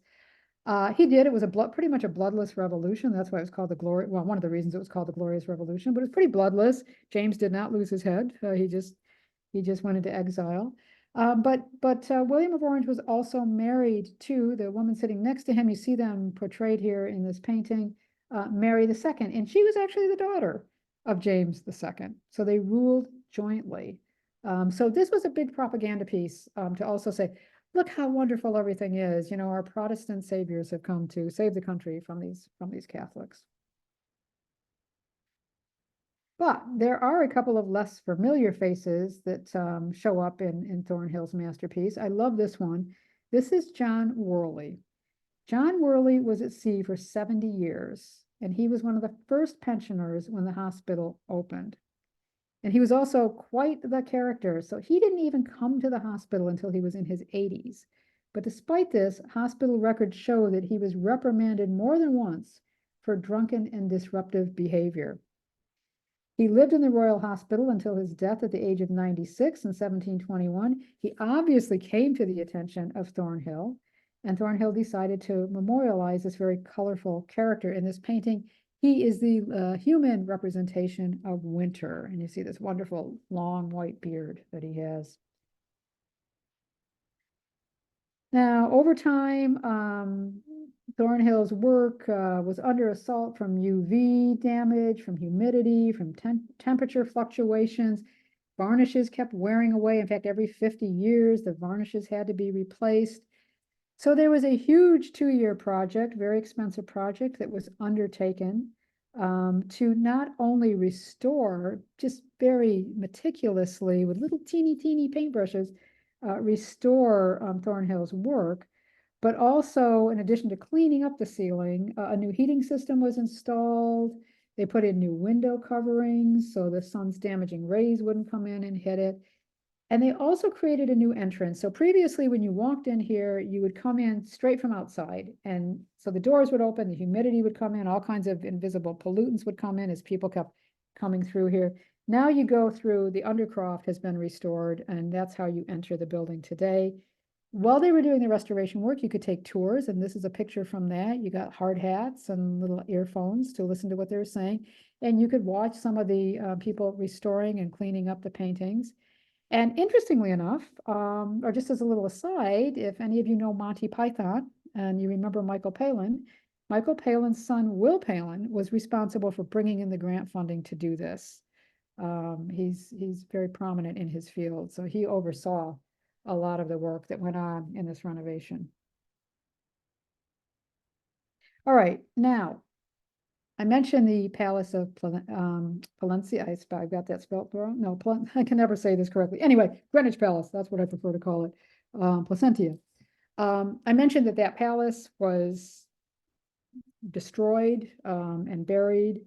A: He did. It was pretty much a bloodless revolution. That's why it was called one of the reasons it was called the Glorious Revolution, but it was pretty bloodless. James did not lose his head. He just went into exile. But William of Orange was also married to the woman sitting next to him. You see them portrayed here in this painting, Mary II, and she was actually the daughter of James II. So they ruled jointly. So this was a big propaganda piece to also say, look how wonderful everything is. You know, our Protestant saviors have come to save the country from these Catholics. But there are a couple of less familiar faces that show up in Thornhill's masterpiece. I love this one. This is John Worley. John Worley was at sea for 70 years, and he was one of the first pensioners when the hospital opened. And he was also quite the character. So he didn't even come to the hospital until he was in his 80s. But despite this, hospital records show that he was reprimanded more than once for drunken and disruptive behavior. He lived in the Royal Hospital until his death at the age of 96 in 1721. He obviously came to the attention of Thornhill, and Thornhill decided to memorialize this very colorful character in this painting. He is the human representation of winter, and you see this wonderful long white beard that he has. Now, over time, Thornhill's work was under assault from UV damage, from humidity, from temperature fluctuations. Varnishes kept wearing away. In fact, every 50 years, the varnishes had to be replaced. So there was a huge 2-year project, very expensive project that was undertaken to not only restore, just very meticulously with little teeny paintbrushes, restore Thornhill's work, but also, in addition to cleaning up the ceiling, a new heating system was installed. They put in new window coverings so the sun's damaging rays wouldn't come in and hit it. And they also created a new entrance. So previously, when you walked in here, you would come in straight from outside. And so the doors would open, the humidity would come in, all kinds of invisible pollutants would come in as people kept coming through here. Now you go through, the undercroft has been restored, and that's how you enter the building today. While they were doing the restoration work, you could take tours, and this is a picture from that. You got hard hats and little earphones to listen to what they were saying. And you could watch some of the people restoring and cleaning up the paintings. And interestingly enough, or just as a little aside, if any of you know Monty Python and you remember Michael Palin's son, Will Palin, was responsible for bringing in the grant funding to do this. He's very prominent in his field, so he oversaw a lot of the work that went on in this renovation. All right, now, I mentioned the Palace of Palencia. I got that spelled wrong. No, I can never say this correctly. Anyway, Greenwich Palace, that's what I prefer to call it, Placentia. I mentioned that palace was destroyed and buried.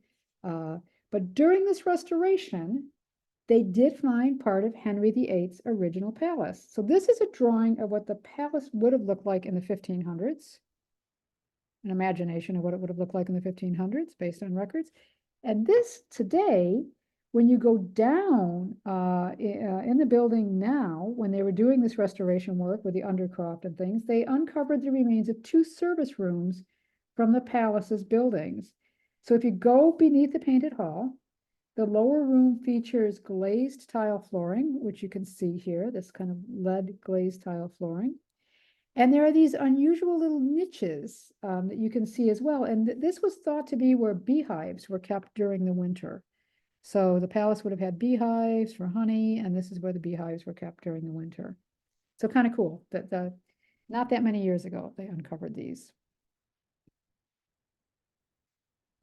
A: But during this restoration, they did find part of Henry VIII's original palace. So this is a drawing of what the palace would have looked like in the 1500s. An imagination of what it would have looked like in the 1500s based on records. And this today, when you go down in the building now, when they were doing this restoration work with the undercroft and things, they uncovered the remains of 2 service rooms from the palace's buildings. So if you go beneath the painted hall, the lower room features glazed tile flooring, which you can see here, this kind of lead glazed tile flooring. And there are these unusual little niches that you can see as well. And this was thought to be where beehives were kept during the winter. So the palace would have had beehives for honey, and this is where the beehives were kept during the winter. So kind of cool that not that many years ago, they uncovered these.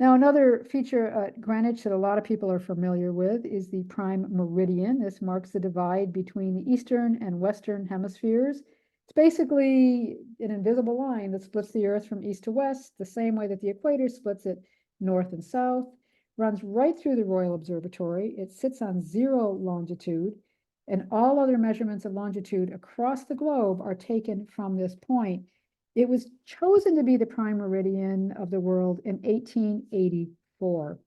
A: Now, another feature at Greenwich that a lot of people are familiar with is the prime meridian. This marks the divide between the eastern and western hemispheres. It's basically an invisible line that splits the Earth from east to west, the same way that the equator splits it north and south, runs right through the Royal Observatory. It sits on 0 longitude, and all other measurements of longitude across the globe are taken from this point. It was chosen to be the prime meridian of the world in 1884.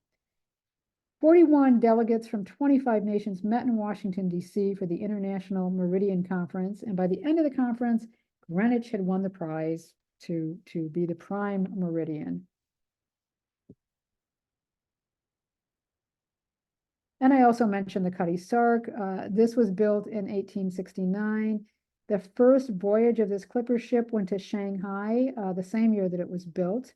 A: 41 delegates from 25 nations met in Washington, D.C. for the International Meridian Conference, and by the end of the conference, Greenwich had won the prize to be the prime meridian. And I also mentioned the Cutty Sark. This was built in 1869. The first voyage of this clipper ship went to Shanghai the same year that it was built,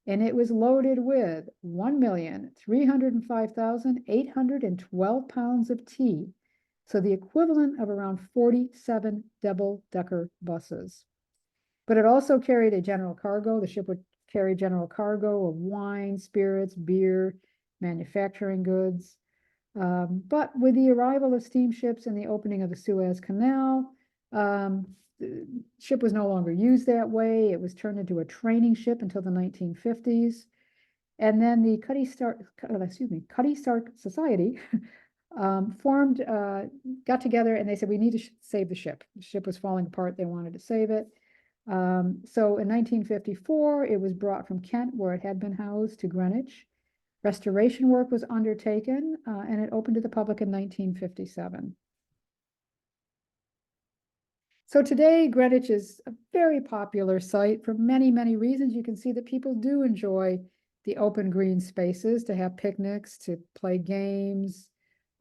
A: and it was loaded with 1,305,812 pounds of tea, so the equivalent of around 47 double-decker buses. But it also carried a general cargo. The ship would carry general cargo of wine, spirits, beer, manufacturing goods. But with the arrival of steamships and the opening of the Suez Canal, the ship was no longer used that way. It was turned into a training ship until the 1950s. And then the Cutty Sark Society formed, got together, and they said, we need to save the ship. The ship was falling apart. They wanted to save it. So in 1954, it was brought from Kent, where it had been housed, to Greenwich. Restoration work was undertaken, and it opened to the public in 1957. So today, Greenwich is a very popular site for many, many reasons. You can see that people do enjoy the open green spaces, to have picnics, to play games,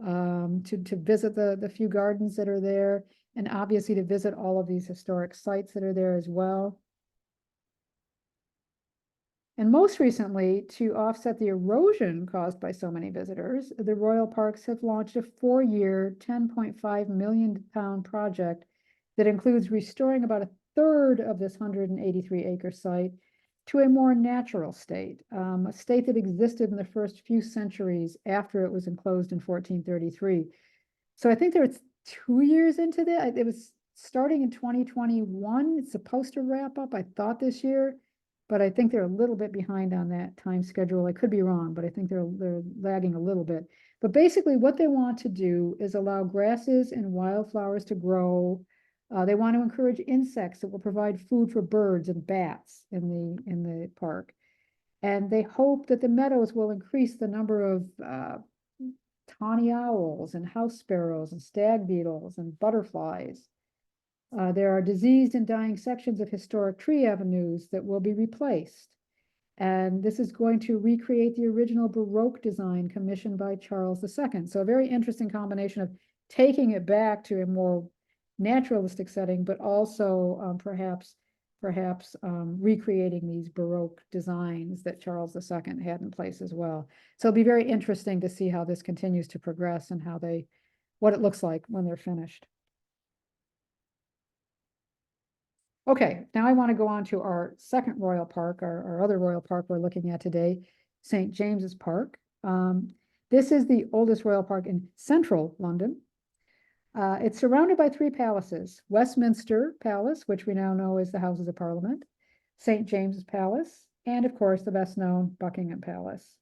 A: to visit the few gardens that are there, and obviously to visit all of these historic sites that are there as well. And most recently, to offset the erosion caused by so many visitors, the Royal Parks have launched a 4-year, £10.5 million project that includes restoring about a third of this 183-acre site to a more natural state, a state that existed in the first few centuries after it was enclosed in 1433. So I think they're 2 years into that. It was starting in 2021. It's supposed to wrap up, I thought, this year, but I think they're a little bit behind on that time schedule. I could be wrong, but I think they're lagging a little bit. But basically what they want to do is allow grasses and wildflowers to grow. They want to encourage insects that will provide food for birds and bats in the park. And they hope that the meadows will increase the number of tawny owls and house sparrows and stag beetles and butterflies. There are diseased and dying sections of historic tree avenues that will be replaced. And this is going to recreate the original Baroque design commissioned by Charles II. So a very interesting combination of taking it back to a more naturalistic setting, but also perhaps recreating these Baroque designs that Charles II had in place as well. So it'll be very interesting to see how this continues to progress and what it looks like when they're finished. Okay, now I want to go on to our second royal park, our other royal park we're looking at today, St. James's Park. This is the oldest royal park in central London. It's surrounded by three palaces: Westminster Palace, which we now know is the Houses of Parliament, St. James's Palace, and of course the best known Buckingham Palace.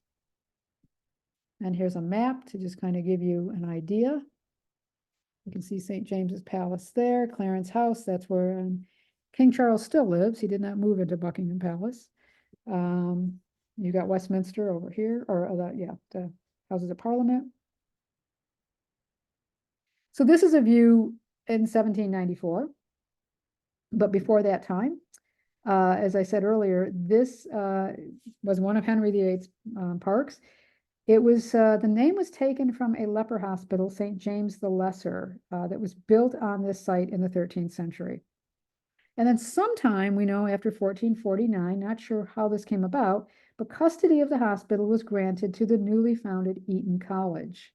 A: And here's a map to just kind of give you an idea. You can see St. James's Palace there, Clarence House, that's where King Charles still lives. He did not move into Buckingham Palace. You got Westminster over here, or the Houses of Parliament. So this is a view in 1794, but before that time, as I said earlier, this was one of Henry VIII's parks. It was the name was taken from a leper hospital, St. James the Lesser, that was built on this site in the 13th century. And then sometime, we know, after 1449, not sure how this came about, but custody of the hospital was granted to the newly founded Eton College.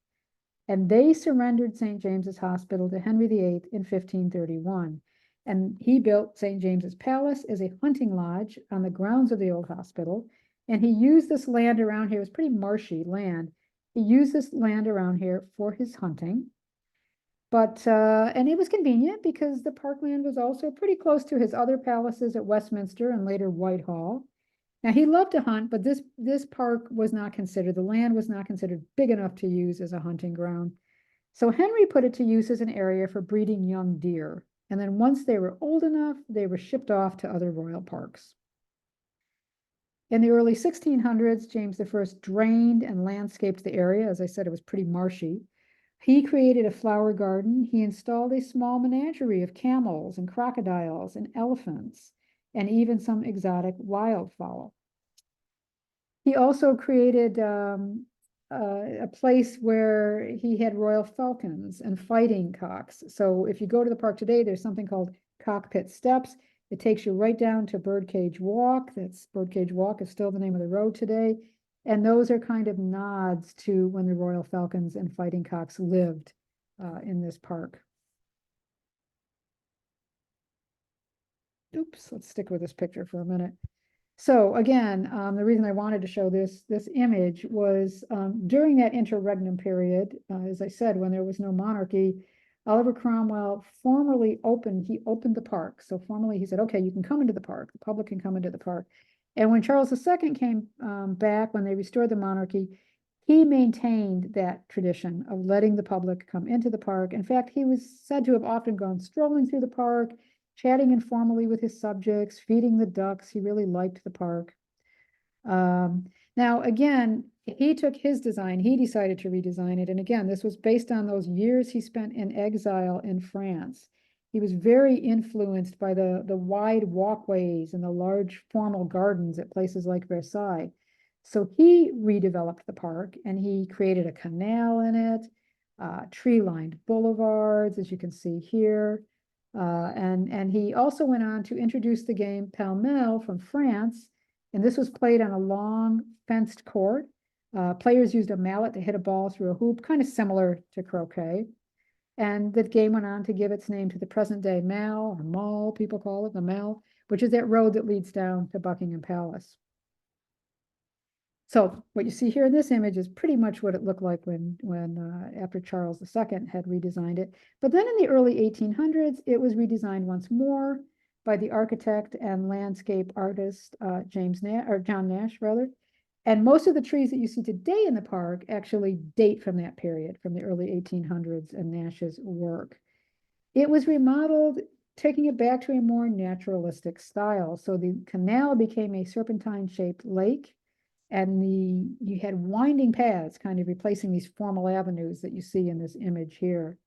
A: And they surrendered St. James's Hospital to Henry VIII in 1531. And he built St. James's Palace as a hunting lodge on the grounds of the old hospital. And he used this land around here, it was pretty marshy land. He used this land around here for his hunting. But, and it was convenient because the parkland was also pretty close to his other palaces at Westminster and later Whitehall. Now, he loved to hunt, but this park was not considered, the land was not considered big enough to use as a hunting ground. So Henry put it to use as an area for breeding young deer. And then once they were old enough, they were shipped off to other royal parks. In the early 1600s, James I drained and landscaped the area. As I said, it was pretty marshy. He created a flower garden. He installed a small menagerie of camels and crocodiles and elephants, and even some exotic wildfowl. He also created a place where he had royal falcons and fighting cocks. So if you go to the park today, there's something called Cockpit Steps. It takes you right down to Birdcage Walk. Birdcage Walk is still the name of the road today. And those are kind of nods to when the royal falcons and fighting cocks lived in this park. Oops, let's stick with this picture for a minute. So again, the reason I wanted to show this image was during that interregnum period, as I said, when there was no monarchy, Oliver Cromwell opened the park. So formally he said, okay, you can come into the park, the public can come into the park. And when Charles II came back, when they restored the monarchy, he maintained that tradition of letting the public come into the park. In fact, he was said to have often gone strolling through the park, chatting informally with his subjects, feeding the ducks. He really liked the park. Now, again, he took his design, he decided to redesign it. And again, this was based on those years he spent in exile in France. He was very influenced by the wide walkways and the large formal gardens at places like Versailles. So he redeveloped the park and he created a canal in it, tree-lined boulevards, as you can see here. And he also went on to introduce the game pêle-mêle from France. And this was played on a long fenced court. Players used a mallet to hit a ball through a hoop, kind of similar to croquet. And the game went on to give its name to the present day Mall, or Mall, people call it, the Mall, which is that road that leads down to Buckingham Palace. So what you see here in this image is pretty much what it looked like when after Charles II had redesigned it. But then in the early 1800s, it was redesigned once more by the architect and landscape artist John Nash, rather. And most of the trees that you see today in the park actually date from that period, from the early 1800s and Nash's work. It was remodeled, taking it back to a more naturalistic style. So the canal became a serpentine-shaped lake, and you had winding paths, kind of replacing these formal avenues that you see in this image here.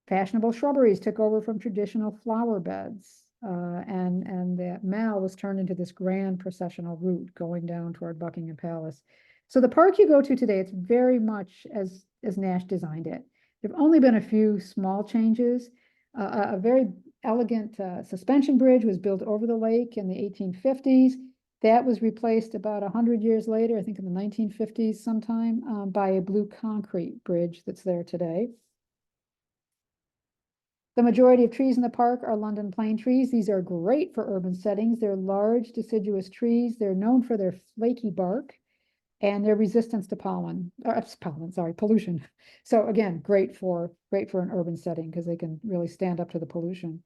A: Fashionable shrubberies took over from traditional flower beds, and that mall was turned into this grand processional route going down toward Buckingham Palace. So the park you go to today, it's very much as Nash designed it. There've only been a few small changes. A very elegant suspension bridge was built over the lake in the 1850s. That was replaced about 100 years later, I think in the 1950s sometime, by a blue concrete bridge that's there today. The majority of trees in the park are London plane trees. These are great for urban settings. They're large, deciduous trees. They're known for their flaky bark and their resistance to pollution. So again, great for an urban setting because they can really stand up to the pollution.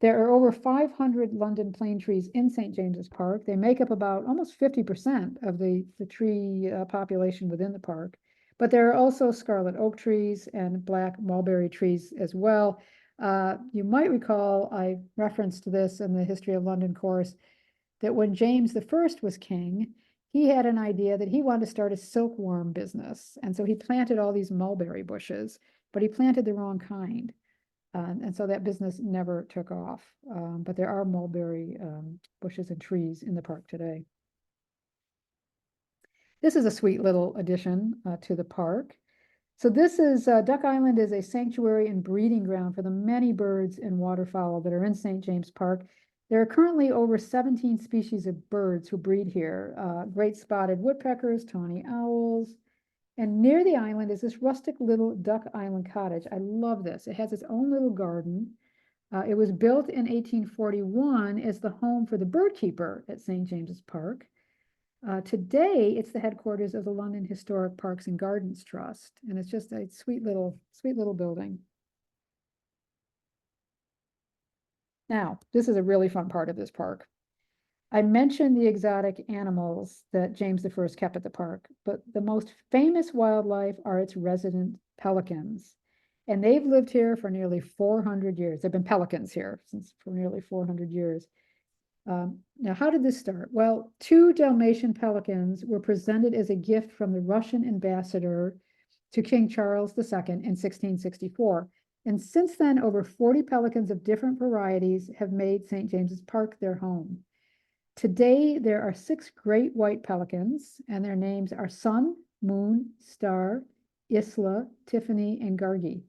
A: There are over 500 London plane trees in St. James's Park. They make up about almost 50% of the tree population within the park. But there are also scarlet oak trees and black mulberry trees as well. You might recall I referenced this in the History of London course, that when James I was king, he had an idea that he wanted to start a silkworm business. And so he planted all these mulberry bushes, but he planted the wrong kind. And so that business never took off. But there are mulberry bushes and trees in the park today. This is a sweet little addition to the park. So this is, Duck Island is a sanctuary and breeding ground for the many birds and waterfowl that are in St. James Park. There are currently over 17 species of birds who breed here. Great spotted woodpeckers, tawny owls, and near the island is this rustic little Duck Island cottage. I love this. It has its own little garden. It was built in 1841 as the home for the bird keeper at St. James's Park. Today, it's the headquarters of the London Historic Parks and Gardens Trust, and it's just a sweet little building. Now, this is a really fun part of this park. I mentioned the exotic animals that James I kept at the park, but the most famous wildlife are its resident pelicans. And they've lived here for nearly 400 years. There've been pelicans here for nearly 400 years. Now, how did this start? Well, 2 Dalmatian pelicans were presented as a gift from the Russian ambassador to King Charles II in 1664. And since then, over 40 pelicans of different varieties have made St. James's Park their home. Today, there are 6 great white pelicans, and their names are Sun, Moon, Star, Isla, Tiffany, and Gargi.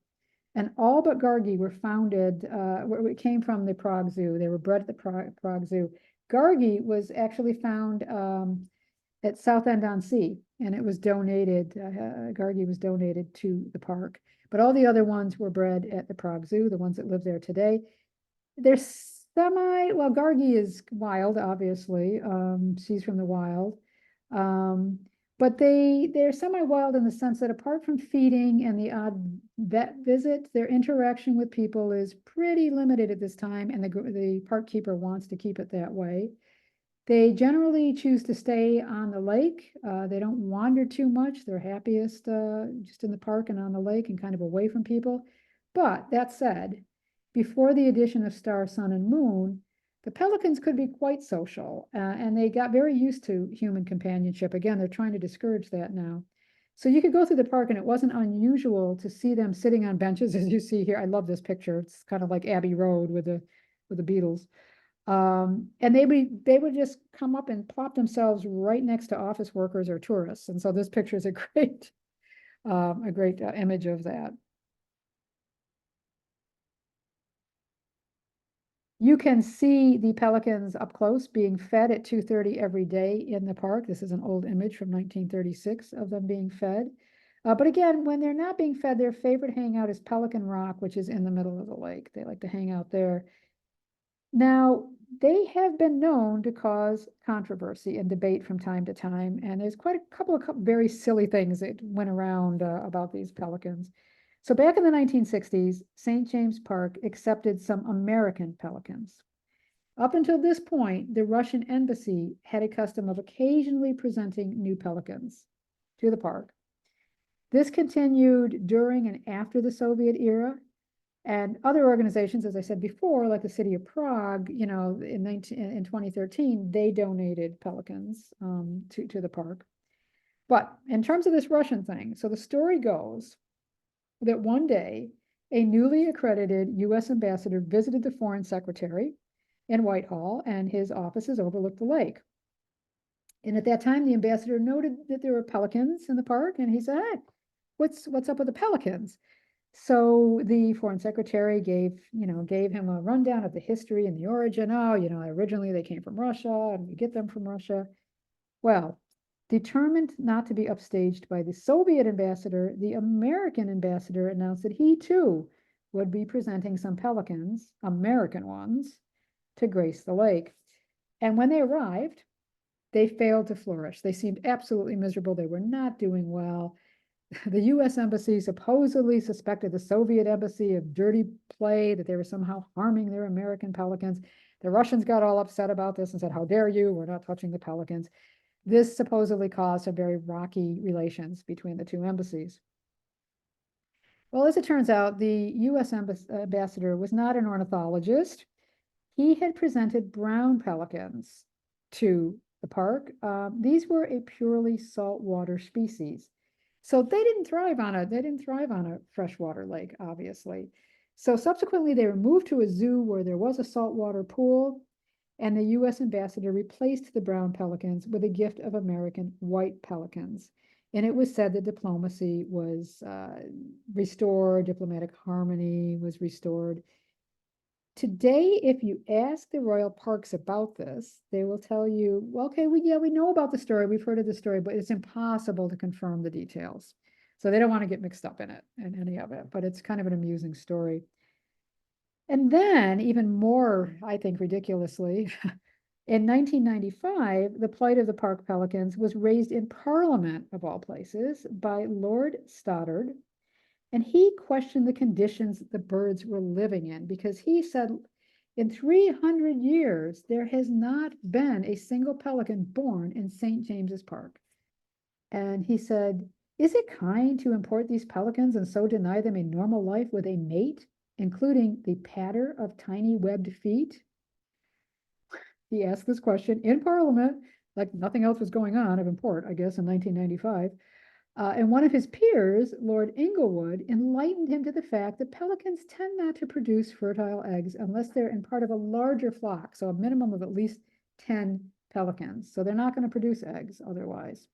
A: And all but Gargi were founded, it came from the Prague Zoo. They were bred at the Prague Zoo. Gargi was actually found at Southend-on-Sea, and it was donated, Gargi was donated to the park. But all the other ones were bred at the Prague Zoo, the ones that live there today. They're well, Gargi is wild, obviously. She's from the wild. But they're semi-wild in the sense that apart from feeding and the odd vet visit, their interaction with people is pretty limited at this time, and the park keeper wants to keep it that way. They generally choose to stay on the lake. They don't wander too much. They're happiest just in the park and on the lake and kind of away from people. But that said, before the addition of Star, Sun, and Moon, the pelicans could be quite social, and they got very used to human companionship. Again, they're trying to discourage that now. So you could go through the park, and it wasn't unusual to see them sitting on benches, as you see here. I love this picture. It's kind of like Abbey Road with the Beatles. And they would just come up and plop themselves right next to office workers or tourists. And so this picture is a great image of that. You can see the pelicans up close being fed at 2:30 every day in the park. This is an old image from 1936 of them being fed. But again, when they're not being fed, their favorite hangout is Pelican Rock, which is in the middle of the lake. They like to hang out there. Now, they have been known to cause controversy and debate from time to time, and there's quite a couple of very silly things that went around about these pelicans. So back in the 1960s, St. James Park accepted some American pelicans. Up until this point, the Russian embassy had a custom of occasionally presenting new pelicans to the park. This continued during and after the Soviet era, and other organizations, as I said before, like the city of Prague, in 2013, they donated pelicans to the park. But in terms of this Russian thing, so the story goes that one day a newly accredited U.S. ambassador visited the foreign secretary in Whitehall, and his offices overlooked the lake. And at that time, the ambassador noted that there were pelicans in the park, and he said, "Hey, what's up with the pelicans?" So the foreign secretary gave him a rundown of the history and the origin. Oh, originally they came from Russia, and we get them from Russia. Well, determined not to be upstaged by the Soviet ambassador, the American ambassador announced that he too would be presenting some pelicans, American ones, to grace the lake. And when they arrived, they failed to flourish. They seemed absolutely miserable. They were not doing well. The U.S. embassy supposedly suspected the Soviet embassy of dirty play, that they were somehow harming their American pelicans. The Russians got all upset about this and said, "How dare you? We're not touching the pelicans." This supposedly caused some very rocky relations between the two embassies. Well, as it turns out, the U.S. ambassador was not an ornithologist. He had presented brown pelicans to the park. These were a purely saltwater species. So they didn't thrive on a freshwater lake, obviously. So subsequently, they were moved to a zoo where there was a saltwater pool, and the U.S. ambassador replaced the brown pelicans with a gift of American white pelicans. And it was said that diplomacy was restored, diplomatic harmony was restored. Today, if you ask the royal parks about this, they will tell you, well, okay, we know about the story, we've heard of the story, but it's impossible to confirm the details. So they don't want to get mixed up in it, in any of it, but it's kind of an amusing story. And then, even more, I think, ridiculously, in 1995, the plight of the park pelicans was raised in Parliament, of all places, by Lord Stoddard. And he questioned the conditions the birds were living in, because he said, in 300 years, there has not been a single pelican born in St. James's Park. And he said, "Is it kind to import these pelicans and so deny them a normal life with a mate, including the patter of tiny webbed feet?" He asked this question in Parliament, like nothing else was going on of import, I guess, in 1995. And one of his peers, Lord Inglewood, enlightened him to the fact that pelicans tend not to produce fertile eggs unless they're in part of a larger flock, so a minimum of at least 10 pelicans. So they're not going to produce eggs otherwise.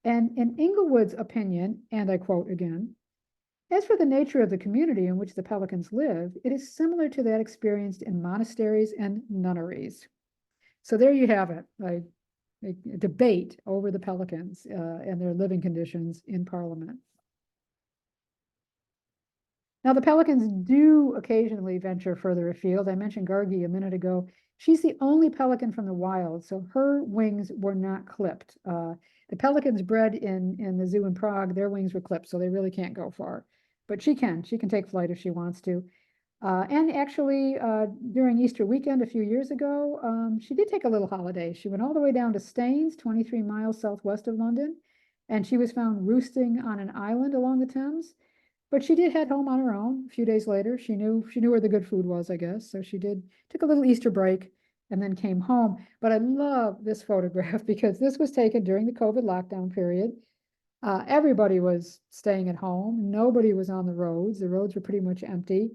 A: And in Inglewood's opinion, and I quote again, "As for the nature of the community in which the pelicans live, it is similar to that experienced in monasteries and nunneries." So there you have it. A debate over the pelicans and their living conditions in Parliament. Now, the pelicans do occasionally venture further afield. I mentioned Gargi a minute ago. She's the only pelican from the wild, so her wings were not clipped. The pelicans bred in the zoo in Prague, their wings were clipped, so they really can't go far. But she can take flight if she wants to. And actually, during Easter weekend a few years ago, she did take a little holiday. She went all the way down to Staines, 23 miles southwest of London, and she was found roosting on an island along the Thames. But she did head home on her own a few days later. She knew where the good food was, I guess. So she took a little Easter break and then came home. But I love this photograph because this was taken during the COVID lockdown period. Everybody was staying at home. Nobody was on the roads. The roads were pretty much empty.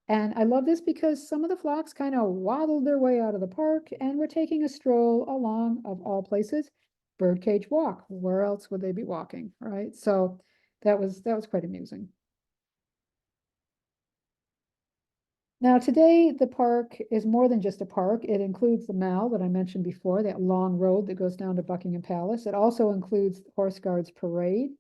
A: And I love this because some of the flocks kind of waddled their way out of the park and were taking a stroll along, of all places, Birdcage Walk. Where else would they be walking, right? So that was quite amusing. Now, today, the park is more than just a park. It includes the Mall that I mentioned before, that long road that goes down to Buckingham Palace. It also includes Horse Guards Parade,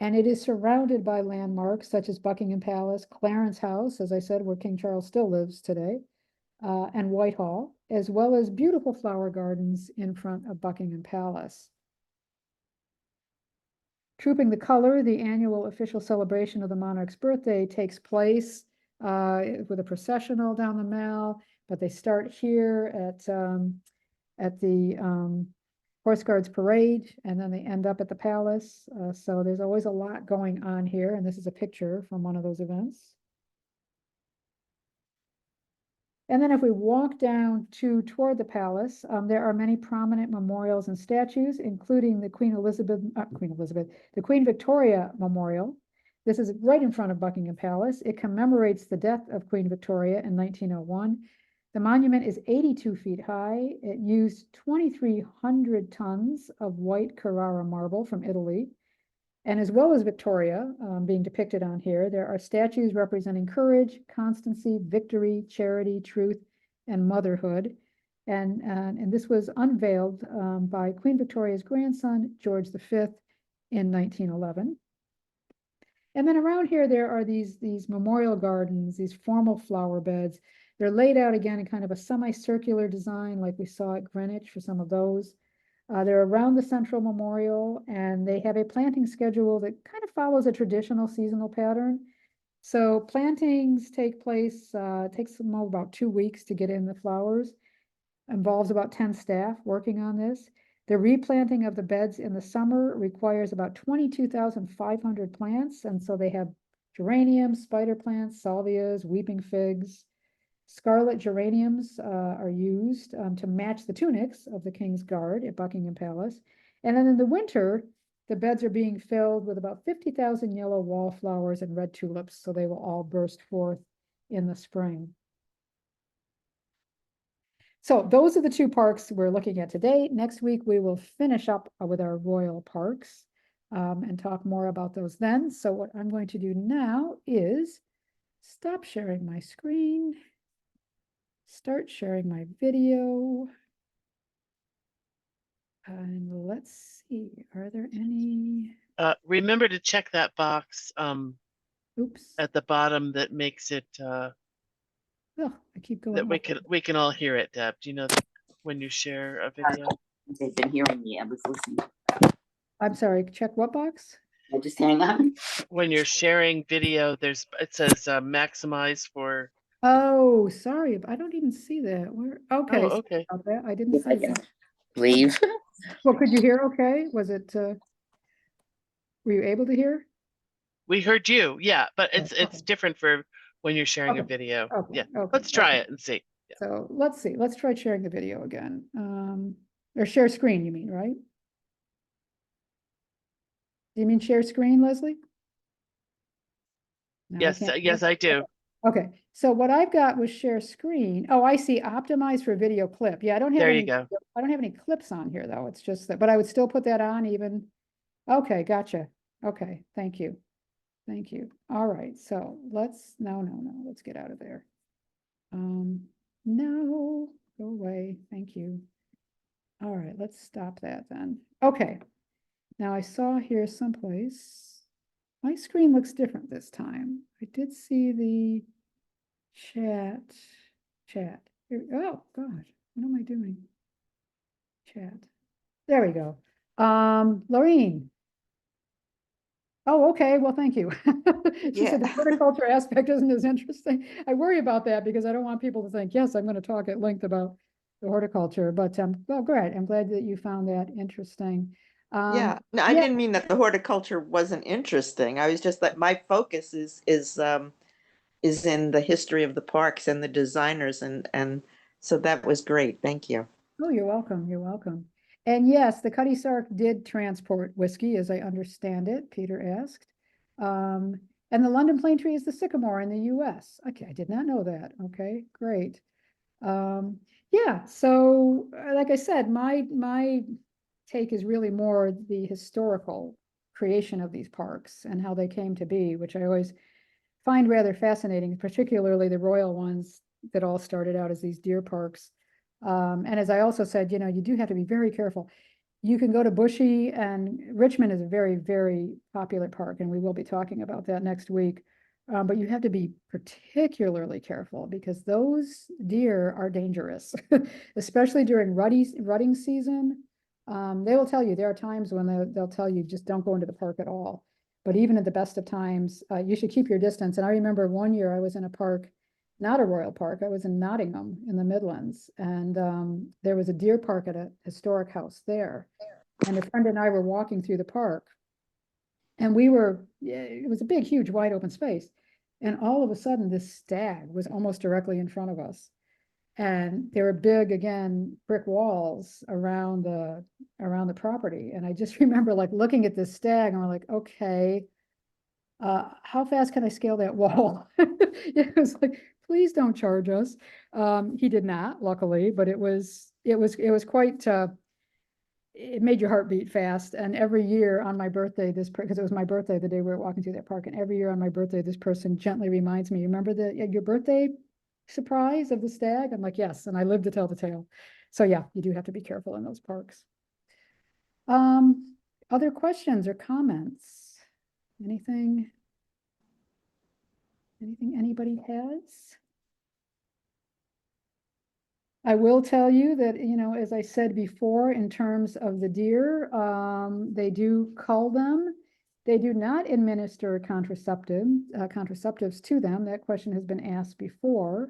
A: and it is surrounded by landmarks such as Buckingham Palace, Clarence House, as I said, where King Charles still lives today, and Whitehall, as well as beautiful flower gardens in front of Buckingham Palace. Trooping the Color, the annual official celebration of the monarch's birthday, takes place with a processional down the Mall. but they start here at the Horse Guards Parade, and then they end up at the palace. So there's always a lot going on here, and this is a picture from one of those events. And then if we walk down toward the palace, there are many prominent memorials and statues, including the the Queen Victoria Memorial. This is right in front of Buckingham Palace. It commemorates the death of Queen Victoria in 1901. The monument is 82 feet high. It used 2,300 tons of white Carrara marble from Italy. And as well as Victoria being depicted on here, there are statues representing courage, constancy, victory, charity, truth, and motherhood. And this was unveiled by Queen Victoria's grandson, George V, in 1911. And then around here, there are these memorial gardens, these formal flower beds. They're laid out again in kind of a semicircular design like we saw at Greenwich for some of those. They're around the central memorial, and they have a planting schedule that kind of follows a traditional seasonal pattern. So plantings take place, takes them about 2 weeks to get in the flowers, involves about 10 staff working on this. The replanting of the beds in the summer requires about 22,500 plants, and so they have geraniums, spider plants, salvias, weeping figs. Scarlet geraniums are used to match the tunics of the King's Guard at Buckingham Palace. And then in the winter, the beds are being filled with about 50,000 yellow wallflowers and red tulips, so they will all burst forth in the spring. So those are the 2 parks we're looking at today. Next week, we will finish up with our royal parks and talk more about those then. So what I'm going to do now is stop sharing my screen. Start sharing my video. And let's see, are there any?
B: Remember to check that box
A: Oops.
B: at the bottom that makes it
A: Oh, I keep going.
B: that we can all hear it, Deb. Do you know that when you share a video?
C: They've been hearing me. I was listening.
A: I'm sorry, check what box?
C: I just hang on.
B: When you're sharing video, it says maximize for.
A: Oh, sorry, I don't even see that. Where? Okay.
B: Oh, okay.
A: About that. I didn't see that.
C: Leave.
A: Well, could you hear okay? Was it, were you able to hear?
B: We heard you, yeah, but it's
A: Okay.
B: different for when you're sharing a
A: Okay.
B: video.
A: Okay.
B: Yeah,
A: Okay.
B: let's try it and see. Yeah.
A: So let's see, let's try sharing the video again. Or share screen, you mean, right? Do you mean share screen, Leslie? No,
B: Yes, yes, I do.
A: Okay, so what I've got was share screen. Oh, I see, optimize for video clip. Yeah, I don't have
B: There
A: any.
B: you go.
A: I don't have any clips on here though. It's just that, but I would still put that on even. Okay, gotcha. Okay, thank you. Thank you. All right, so let's, no, let's get out of there. No, go away. Thank you. All right, let's stop that then. Okay. Now I saw here someplace, my screen looks different this time. I did see the chat. Here, oh God, what am I doing? Chat. There we go. Laureen. Oh, okay. Well, thank you. She said the horticulture aspect isn't as interesting. I worry about that because I don't want people to think, yes, I'm going to talk at length about the horticulture, but well, great. I'm glad that you found that interesting.
D: Yeah, no, I didn't mean that the horticulture wasn't interesting. I was just that my focus is in the history of the parks and the designers, and so that was great. Thank you.
A: Oh, you're welcome. You're welcome. And yes, the Cutty Sark did transport whiskey, as I understand it, Peter asked. And the London plane tree is the sycamore in the US. Okay, I did not know that. Okay, great. Yeah, so like I said, my take is really more the historical creation of these parks and how they came to be, which I always find rather fascinating, particularly the royal ones that all started out as these deer parks. And as I also said, you know, you do have to be very careful. You can go to Bushy, and Richmond is a very, very popular park, and we will be talking about that next week. But you have to be particularly careful because those deer are dangerous, especially during rutting season. They will tell you there are times when they'll tell you just don't go into the park at all. But even at the best of times, you should keep your distance. And I remember one year I was in a park not a royal park. I was in Nottingham in the Midlands, and there was a deer park at a historic house there. And a friend and I were walking through the park, and it was a big, huge, wide open space. And all of a sudden, this stag was almost directly in front of us. And there were big, again, brick walls around the property. And I just remember like looking at this stag and we're like, okay, how fast can I scale that wall? It was like, please don't charge us. He did not, luckily, but it was quite, it made your heart beat fast. And every year on my birthday, because it was my birthday the day we were walking through that park, and every year on my birthday, this person gently reminds me, remember your birthday surprise of the stag? I'm like, yes, and I live to tell the tale. So yeah, you do have to be careful in those parks. Other questions or comments? Anything anybody has? I will tell you that, as I said before, in terms of the deer, they do cull them. They do not administer contraceptives to them. That question has been asked before.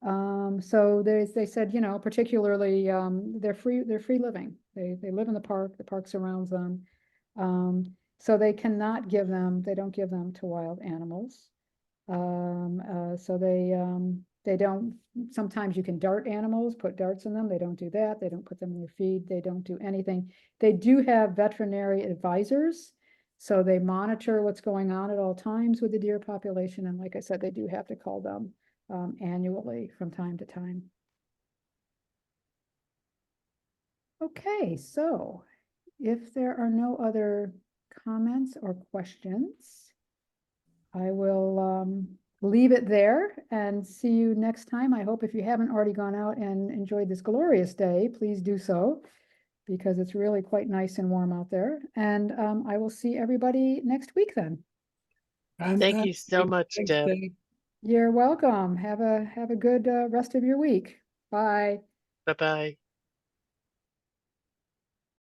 A: So they said, particularly, they're free living. They live in the park surrounds them. So they don't give them to wild animals. So they don't, sometimes you can dart animals, put darts in them. They don't do that. They don't put them in their feed. They don't do anything. They do have veterinary advisors. So they monitor what's going on at all times with the deer population. And like I said, they do have to cull them annually from time to time. Okay, so if there are no other comments or questions, I will leave it there and see you next time. I hope if you haven't already gone out and enjoyed this glorious day, please do so, because it's really quite nice and warm out there. And I will see everybody next week then.
B: Thank you so much,
E: Thanks,
B: Deb.
E: Deb.
A: You're welcome. Have a good rest of your week. Bye.
B: Bye-bye.